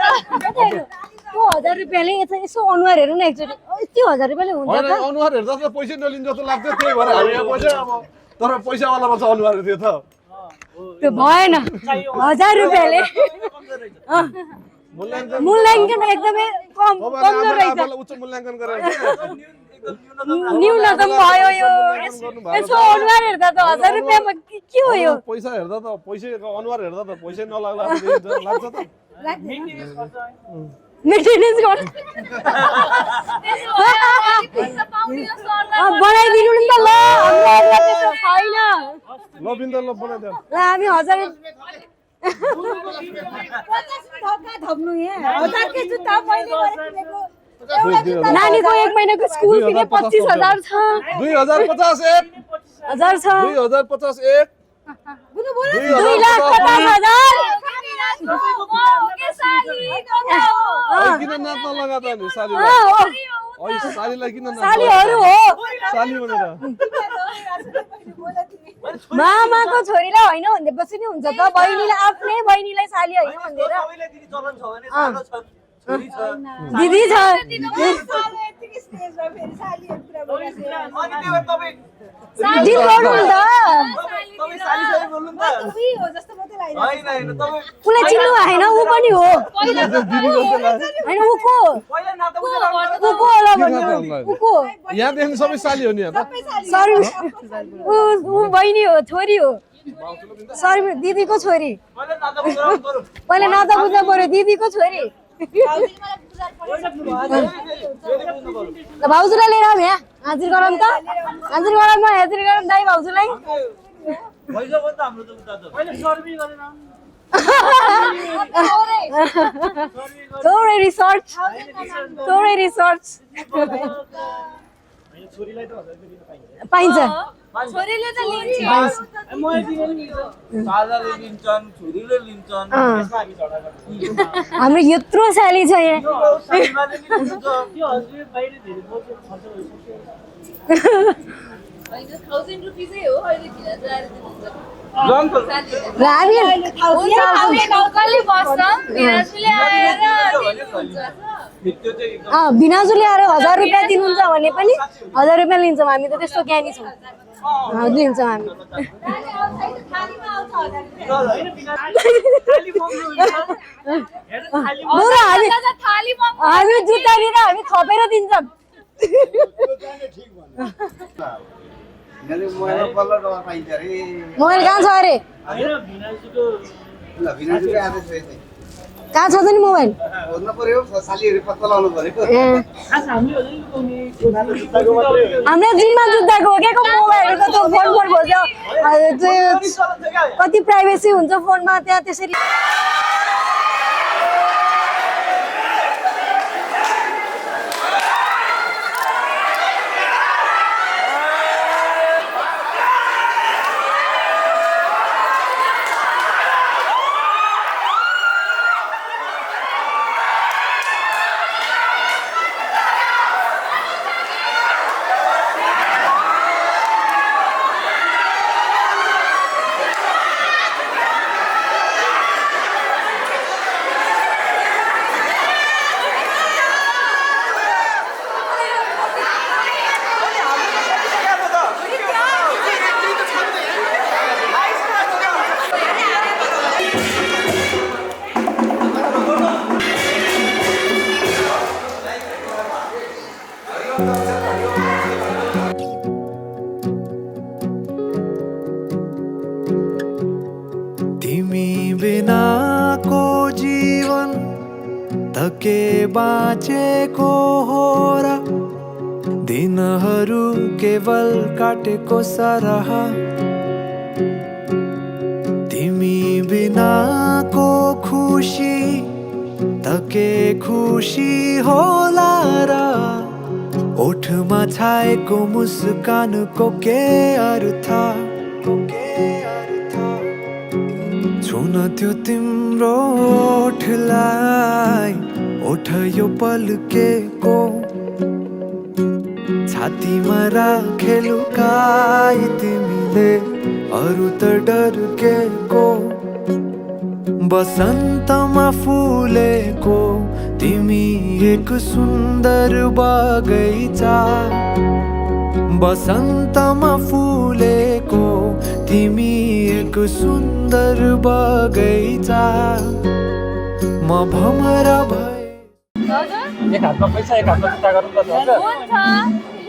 [SPEAKER 2] त्यो 1000 रुपैयाँले यसो अनुहार हेर्नु न एकचोटि त्यो 1000 रुपैयाँले हुन्छ
[SPEAKER 6] होइन अनुहार हेर्दा त पैसा नलिन्छ जस्तो लाग्छ त्यही भएर हामी यहाँ पैसा अब तर पैसावालामा छ अनुहार थियो त
[SPEAKER 2] त्यो भएन 1000 रुपैयाँले मूल्याङ्कन एकदमै कमजोर रहेछ
[SPEAKER 6] उच्च मूल्याङ्कन गरेर
[SPEAKER 2] न्यूनतम भयो यो यसो अनुहार हेर्दा त 1000 रुपैयाँमा के हो यो
[SPEAKER 6] पैसा हेर्दा त पैसाको अनुहार हेर्दा त पैसै नलाग्ला लाग्छ त
[SPEAKER 2] मेन्टेनेन्स गर्नु बनाइदिनु नि त ल हाम्रो त्यस्तो छैन
[SPEAKER 6] ल बिन्द ल बनाइदेऊ
[SPEAKER 2] ल हामी 1000 थप्नु यहाँ 1000 के जुत्ता मैले किनेको नानीको 1 महिनाको स्कुल फी 25000 छ
[SPEAKER 6] 2050 एक
[SPEAKER 2] 1000 छ
[SPEAKER 6] 2050 एक
[SPEAKER 2] 2,50,000
[SPEAKER 6] किन नाच्न लगाता नि साली सालीलाई किन
[SPEAKER 2] सालीहरू हो
[SPEAKER 6] साली भनेर
[SPEAKER 2] मामाको छोरीलाई होइन भन्दैपछि नि हुन्छ त बहिनीलाई आफ्नै बहिनीलाई साली होइन भनेर दिदी छ दिदी गर्नु नि त उसलाई चिन्नु भएन ऊ पनि हो होइन ऊ को होला भन्नु ऊ को
[SPEAKER 6] यहाँदेखि सबै साली हो नि यहाँ त
[SPEAKER 2] सरी ऊ बहिनी हो छोरी हो सरी दिदीको छोरी पहिला नाता बुझ्नु पर्यो दिदीको छोरी भाउजूलाई लिएर आऊ यहाँ हाजिर गरौँ त हाजिर गरौँ दाइ भाउजूलाई थोरै रिसर्च पाइन्छ
[SPEAKER 3] छोरीले त लिन्छ
[SPEAKER 2] हाम्रो यत्रो साली छ यहाँ बिनाजुले आएर 1000 रुपैयाँ दिनुहुन्छ भने पनि 1000 रुपैयाँ लिन्छौँ हामी त त्यस्तो ज्ञानी छौँ लिन्छौँ हामी हामी जुत्ता लिएर हामी थपेर दिन्छौँ मोबाइल कहाँ छ अरे कहाँ छ त नि मोबाइल हाम्रो जिम्मा जुत्ताको हो क्या मोबाइलको त्यो फोन खोज्यो कति प्राइभेसी हुन्छ फोनमा त्यहाँ त्यसरी
[SPEAKER 8] धके बाँचेको हो र दिनहरू केवल काटेको सरह तिमी बिनाको खुसी धके खुसी होला र ओठमा छाएको मुस्कानको के अर्थ छुन त्यो तिम्रो ओठलाई ओठ यो पल्केको छातीमा राखे लुकाई तिमीले अरू त डर्केको बसन्तमा फुलेको तिमी एक सुन्दर बगैँचा बसन्तमा फुलेको तिमी एक सुन्दर बगैँचा म भमरा भए
[SPEAKER 6] एक हातमा पैसा एक हातमा जुत्ता गरौँ न त
[SPEAKER 3] हुन्छ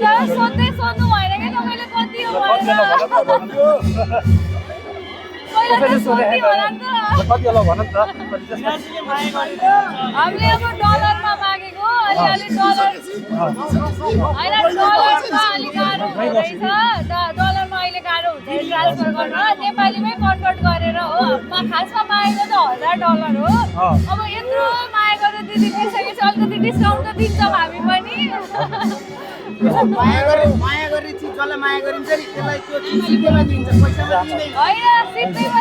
[SPEAKER 3] तर सोध्दै सोध्नु भएन क्या तपाईँले कति हो भनेर पहिला त सोध्नु होला नि त
[SPEAKER 6] कति होला भन त
[SPEAKER 3] हामीले अब डलरमा मागेको अलिअलि डलर होइन डलरमा अलिक गाह्रो हुँदैछ डलरमा अहिले गाह्रो हुन्छ ट्रान्सफर गर्न नेपालीमै कन्भर्ट गरेर हो खासमा मागेको त $1000 हो अब यत्रो मागेको त दिदी दिइसकेपछि अलिकति डिस्काउन्ट त दिन्छौँ हामी पनि
[SPEAKER 9] माया गर्ने चिज जसलाई माया गरिन्छ नि त्यसलाई त्यो चिज सित्तैमा दिन्छ पैसामा दिँदैन
[SPEAKER 3] होइन सित्तैमा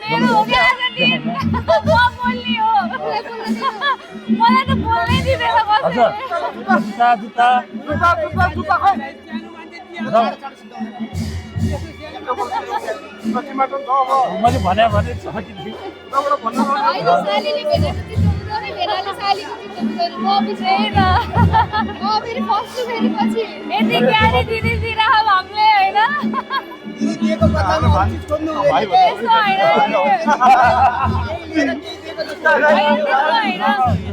[SPEAKER 3] मेरो हो क्या आज दिन म बोल्ने हो मलाई त बोल्नै दिँदैन
[SPEAKER 6] मैले भने
[SPEAKER 3] सालीले भेटेपछि सुन्दरै भेनाले सालीको चित्त म बिचै र म फेरि फस्छु फेरि पछि यति क्यारी दिदी दिइराख हामीले होइन
[SPEAKER 9] दिएको बदलामा अरू चिज खोज्नु हुँदैन
[SPEAKER 3] त्यस्तो होइन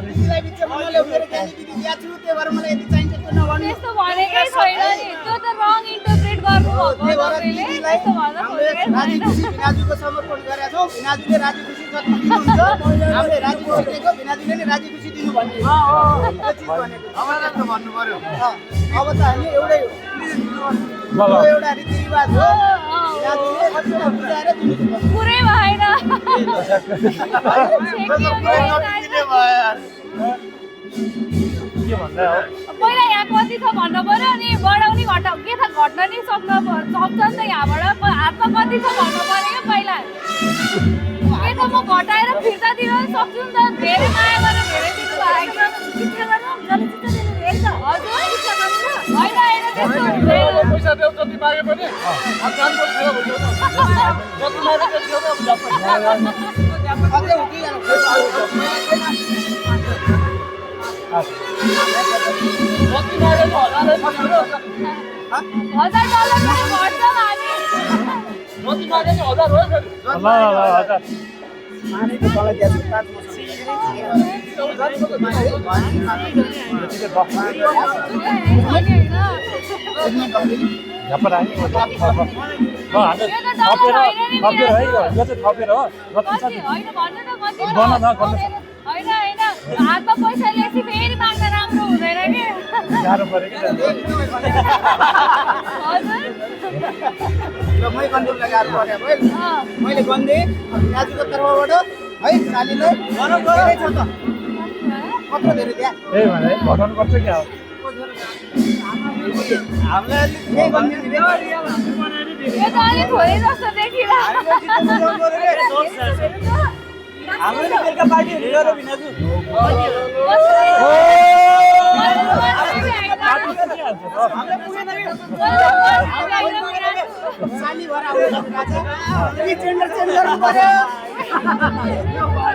[SPEAKER 9] दिदीलाई बिचमा नल्याउनु क्यानी दिदी दिएको छु त्यही भएर मलाई यति चाहिन्छ त्यो नभन्नु
[SPEAKER 3] त्यस्तो भनेकै छैन नि त्यो त रङ इन्टरप्रेट गर्नुभएको तपाईँले त्यस्तो भन्न खोजेकै
[SPEAKER 9] राजी
[SPEAKER 3] छैन
[SPEAKER 9] खुसी भिनाजुको समर्पण गरेका छौँ भिनाजुले राजी खुसी जति दिनुहुन्छ हामीले राजी खुसी दिएको भिनाजुले नै राजी खुसी दिनु भन्ने त्यो चिज भनेको अब त भन्नु पर्यो अब त हामी एउटै हो यो एउटा रीतिरिवाज हो भिनाजुले कतिवटा बुझाएर दिनु
[SPEAKER 3] पुरै भएन पहिला यहाँ कति छ भन्नु पर्यो अनि बढाउने घटा के छ घट्न नि सक्छ नि त यहाँबाट हातमा कति छ भन्नु पर्यो क्या पहिला के त म घटाएर फिर्ता दिन सक्छु नि त धेरै माया गरेर धेरै दिनु भएको हजुर होइन होइन त्यस्तो हुँदैन
[SPEAKER 6] पैसा देऊ जति मागे पनि कामको छैन जति मागे त्यति हो
[SPEAKER 9] अझै हुँदै
[SPEAKER 6] जति मागे त $1000
[SPEAKER 3] $1000 पनि घट्छ हामी
[SPEAKER 6] जति मागे नि 1000 हो फेरि ल
[SPEAKER 3] होइन हातमा पैसा ल्याएपछि फेरि माग्दा राम्रो हुँदैन कि
[SPEAKER 9] मै कन्ट्रोल लगाएर पऱ्यो है मैले गन्दे दाजुको तर्फबाट है सालीलाई धेरै छ त कत्रो धेरै त्यहाँ
[SPEAKER 6] त्यही भने घटाउनु पर्छ क्या
[SPEAKER 9] हामीलाई केही गन्दिने
[SPEAKER 3] यो त अलिक थोरै जस्तो देखिरहेको
[SPEAKER 9] हाम्रो नि बेलुका पार्टी हुने गऱ्यो भिनाजु साली भएर आउनु राजा टेन्डर चेन्ज गर्नु पर्यो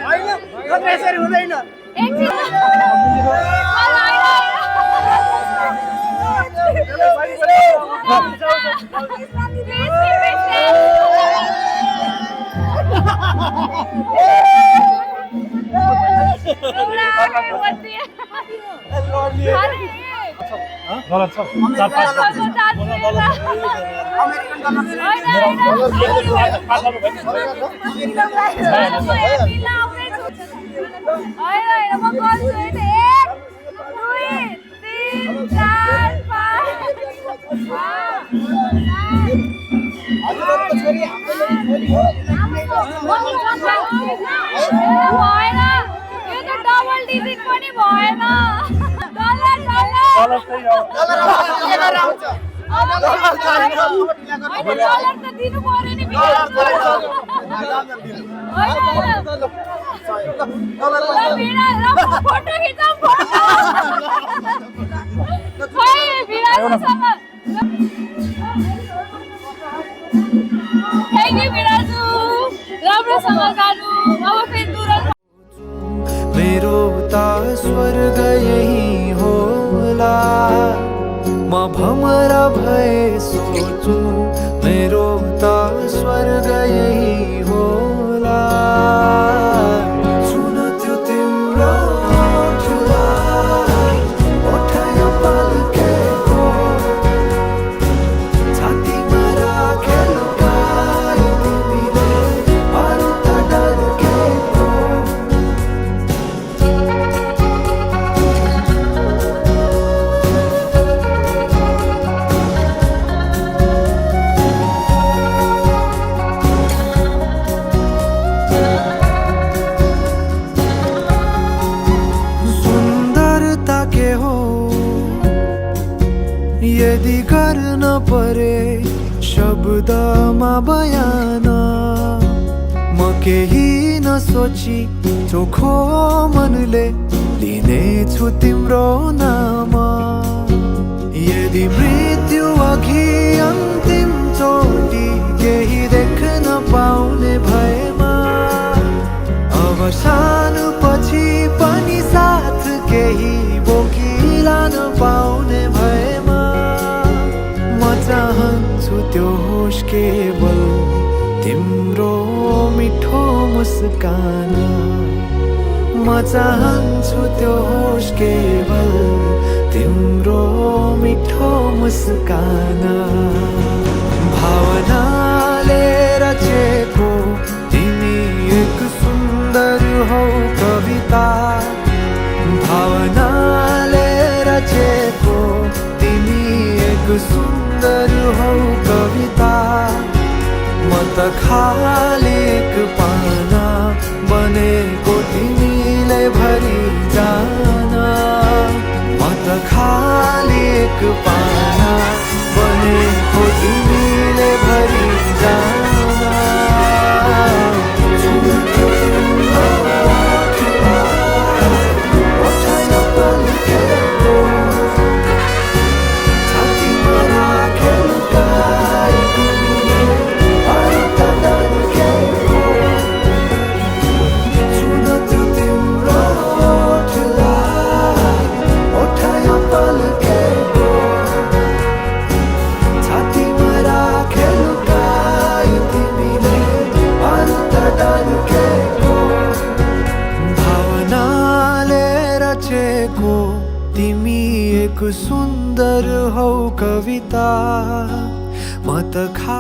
[SPEAKER 9] होइन यसरी हुँदैन
[SPEAKER 6] गलत छ 4-5
[SPEAKER 9] अमेरिकन डलर हजुरहरूको छोरी हाम्रो छोरी हो
[SPEAKER 3] भएन यो त डबल डिजिट पनि भएन डलर
[SPEAKER 9] आउँछ
[SPEAKER 3] डलर त दिनु पर्यो नि फोटो खिचौँ खोइ भिराजुसँग थ्याङ्क यू भिराजु राम्रोसँग जानु अब फेरि तुरन्त
[SPEAKER 8] मेरो त स्वर्ग यही होला म भमर भए सोचु मेरो त स्वर्ग यही होला सुन त्यो तिम्रो ठुला ओठाइ पल्केको छातीमा राखेर गाई तिमीले अरू त डर्केको सुन्दरता के हो यदि गर्न परे शब्दमा बयान म केही नसोची चोखो मनले लिनेछु तिम्रो नाम यदि मृत्यु अघि अन्तिम चोटि केही देख्न पाउने भएमा अब सानो पछि पनि साथ केही बोकिलान पाउने भएमा म चाहन्छु त्यो होस् केवल तिम्रो मिठो मुस्कान म चाहन्छु त्यो होस् केवल तिम्रो मिठो मुस्कान भावनाले रचेको तिमी एक सुन्दर हौ कविता भावनाले रचेको तिमी एक सुन्दर हौ कविता म त खाली एक पाना बनेको तिमीले भरि जान म त खाली एक पाना बनेको तिमीले भरि जान तिमी एक सुन्दर हौ कविता म त खा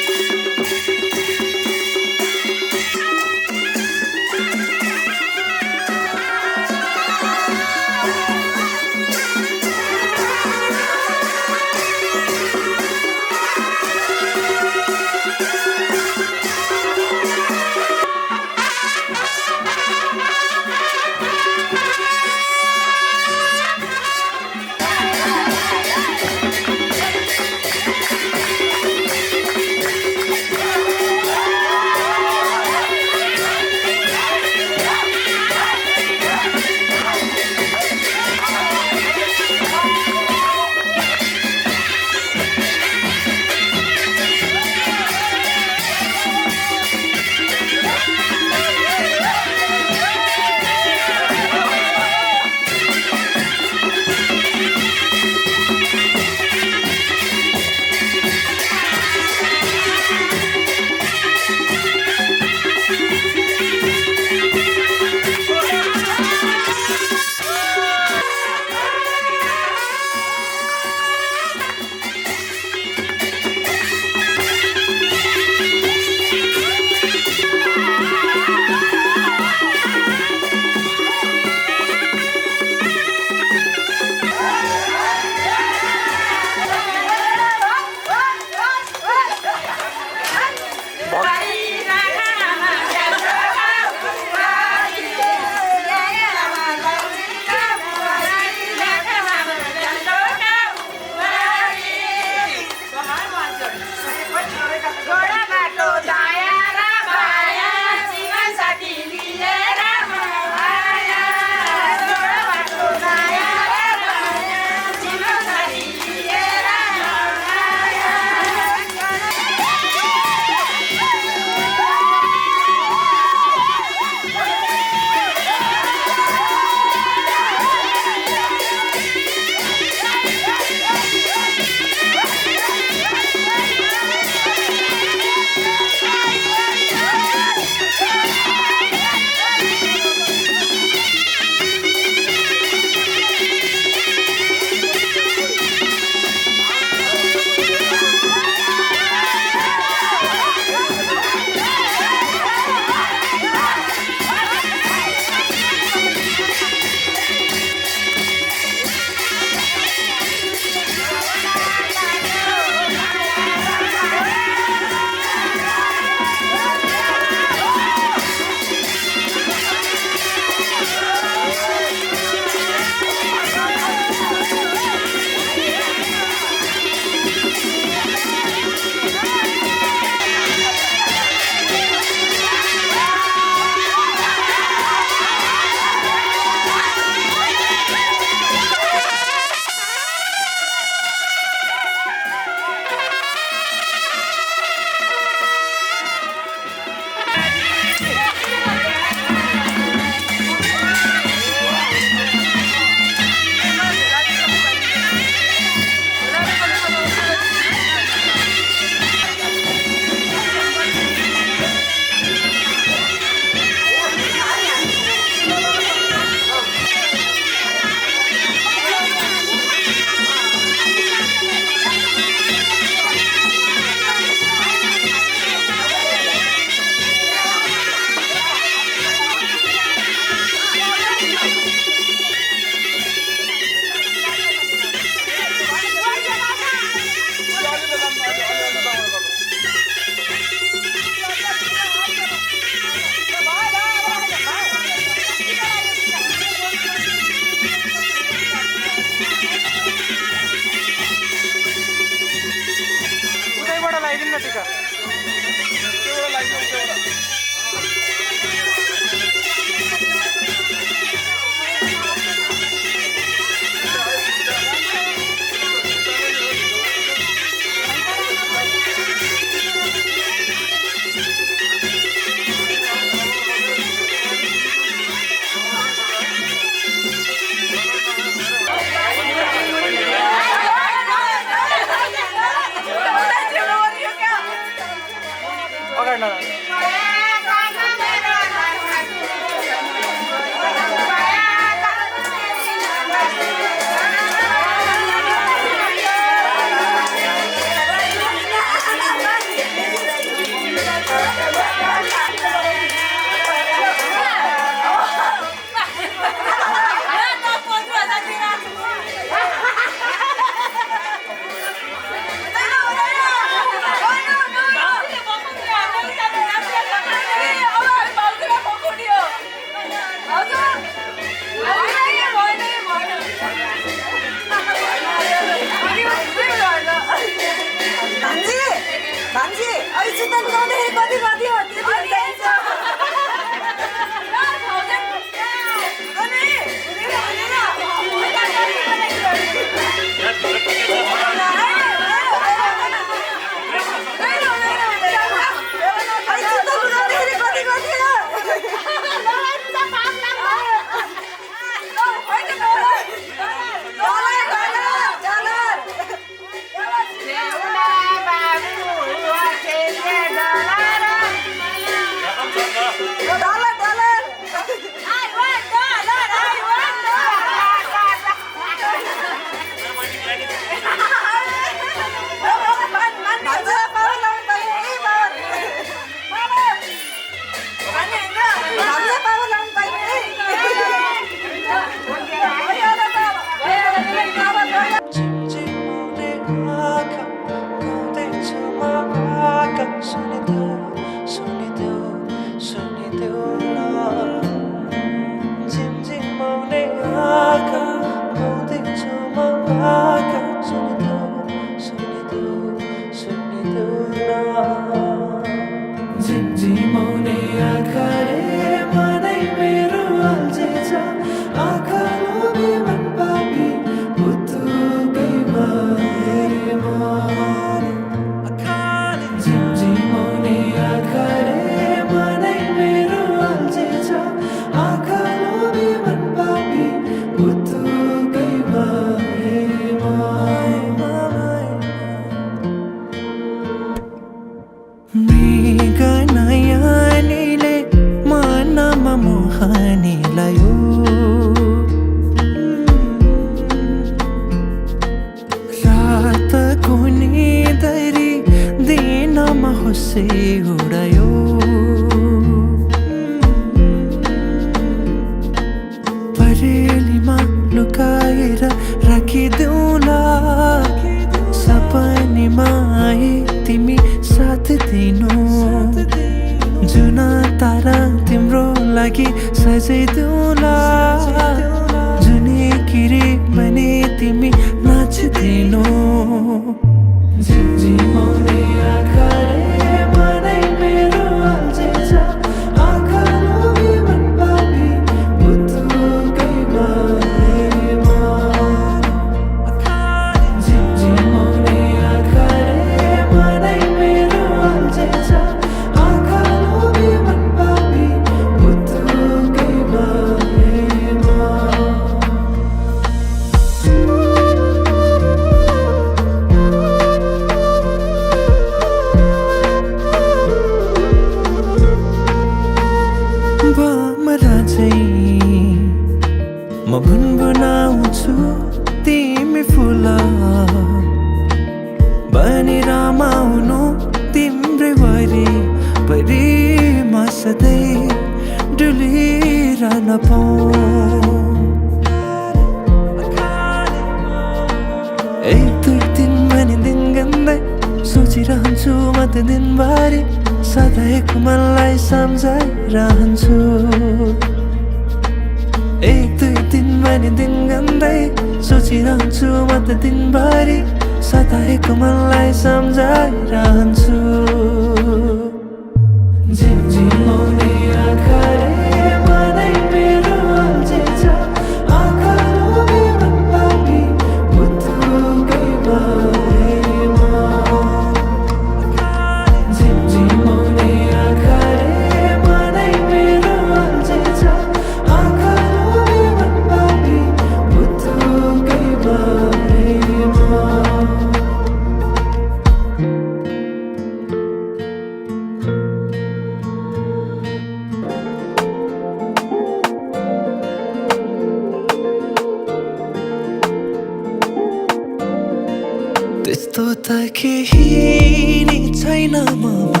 [SPEAKER 8] त्यस्तो त केही नै छैन ममा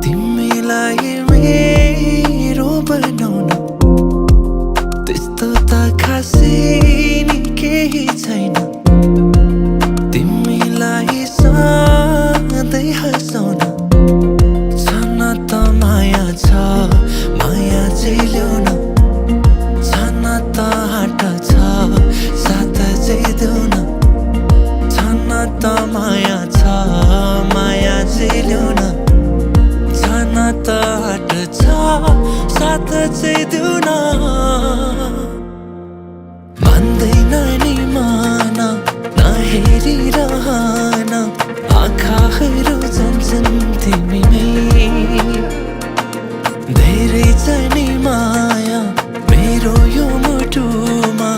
[SPEAKER 8] तिमीलाई मेरो बनाउन त्यस्तो त खासै नि केही छैन तिमीलाई सधैँ हँसाउन छन त माया छ माया चाहिँ ल्याउन छन त हाट छ साथ चाहिँ देउन छन त माया छ माया चाहिँ ल्याउन छन त हाट छ साथ चाहिँ देउन भन्दैन नि मान नहेरिरहन आँखाहरू जान्छन् तिमीमै धेरै छ नि माया मेरो यो मुटुमा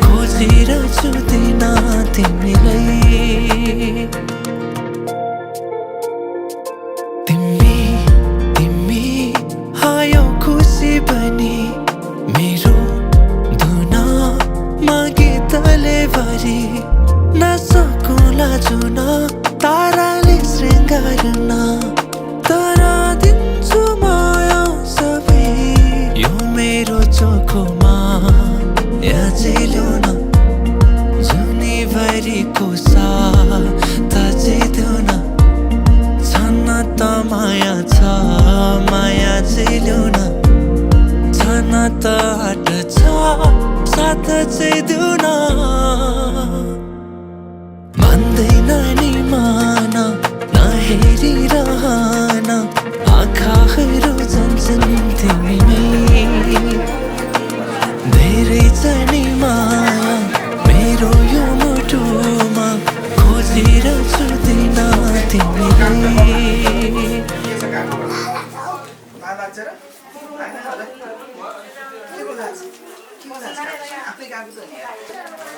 [SPEAKER 8] खोजिरहेछु दिन तिमीलाई तिमी तिमी आयो खुसी बनी मेरो धुनमा गीतले भरि नसकुला जुन ताराले शृङ्गारन तर दिन्छु माया सबै यो मेरो चोखोमा याचै ल्याउन जुनीभरिको साथ चाहिँ देउन छन त माया छ माया चाहिँ ल्याउन छन त हाट छ साथ चाहिँ देउन भन्दैन नि मान नहेरिरहन आँखाहरू जान्छन् तिमीमै धेरै छ नि माया मेरो यो मुटुमा खोजिरहेछु दिन तिमीलाई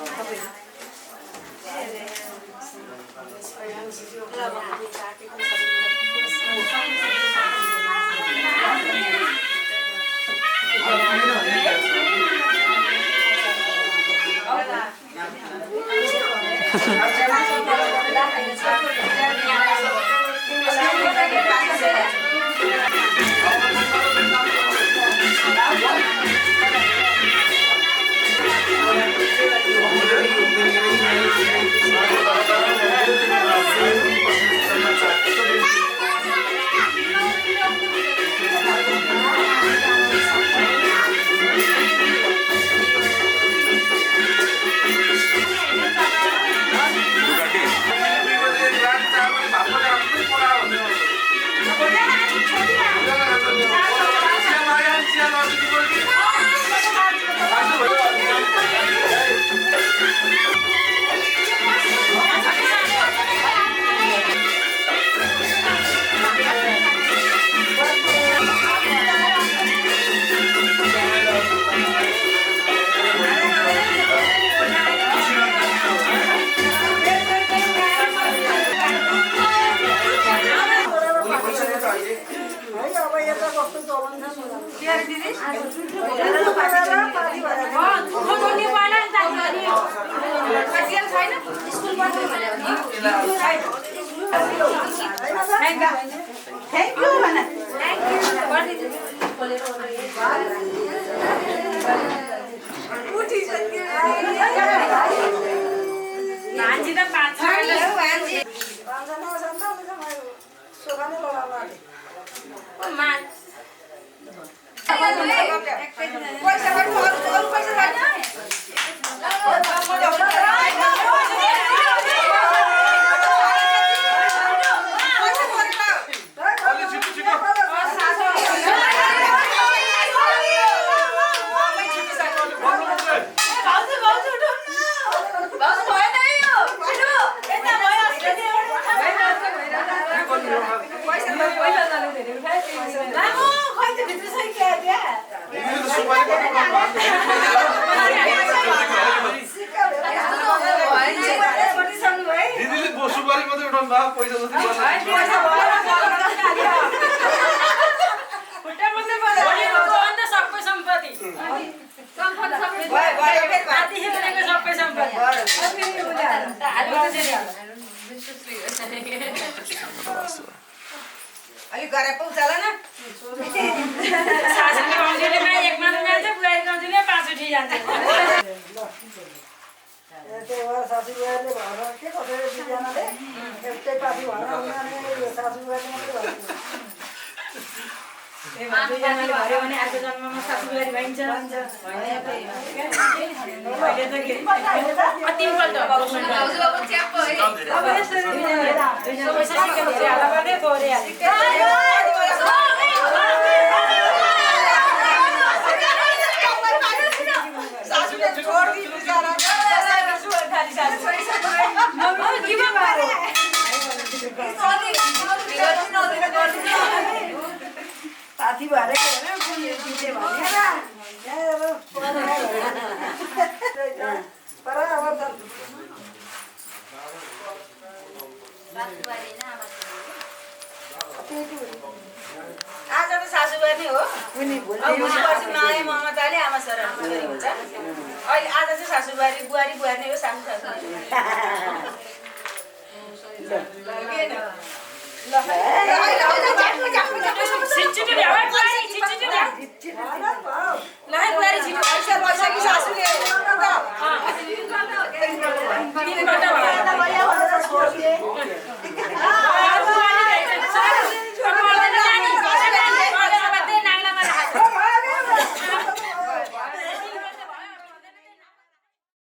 [SPEAKER 1] सबै सम्पत्ति
[SPEAKER 9] गरे पुग्छ होला न
[SPEAKER 1] सासूले गाउँछिले एक मात्र जान्छ बुहारी गाउँछिले पाँचवटी जान्छ
[SPEAKER 10] त्यही भएर सासूबुवाले भएर के कसरी दुईजनाले एउटै पार्टी भएर उनीहरूले सासूबुवाले मात्रै भएको
[SPEAKER 1] दुईजनाले भन्यो भने अर्को जन्ममा सासू बुहारी भइन्छ
[SPEAKER 10] साथी भएर जिते भने तर अब
[SPEAKER 9] आज त सासूबारी हो भोलिपर्सि माया ममताले आमा छोराको छोरी हुन्छ अहिले आज चाहिँ सासूबारी बुहारी बुहारी नै हो सासू सासू
[SPEAKER 1] ल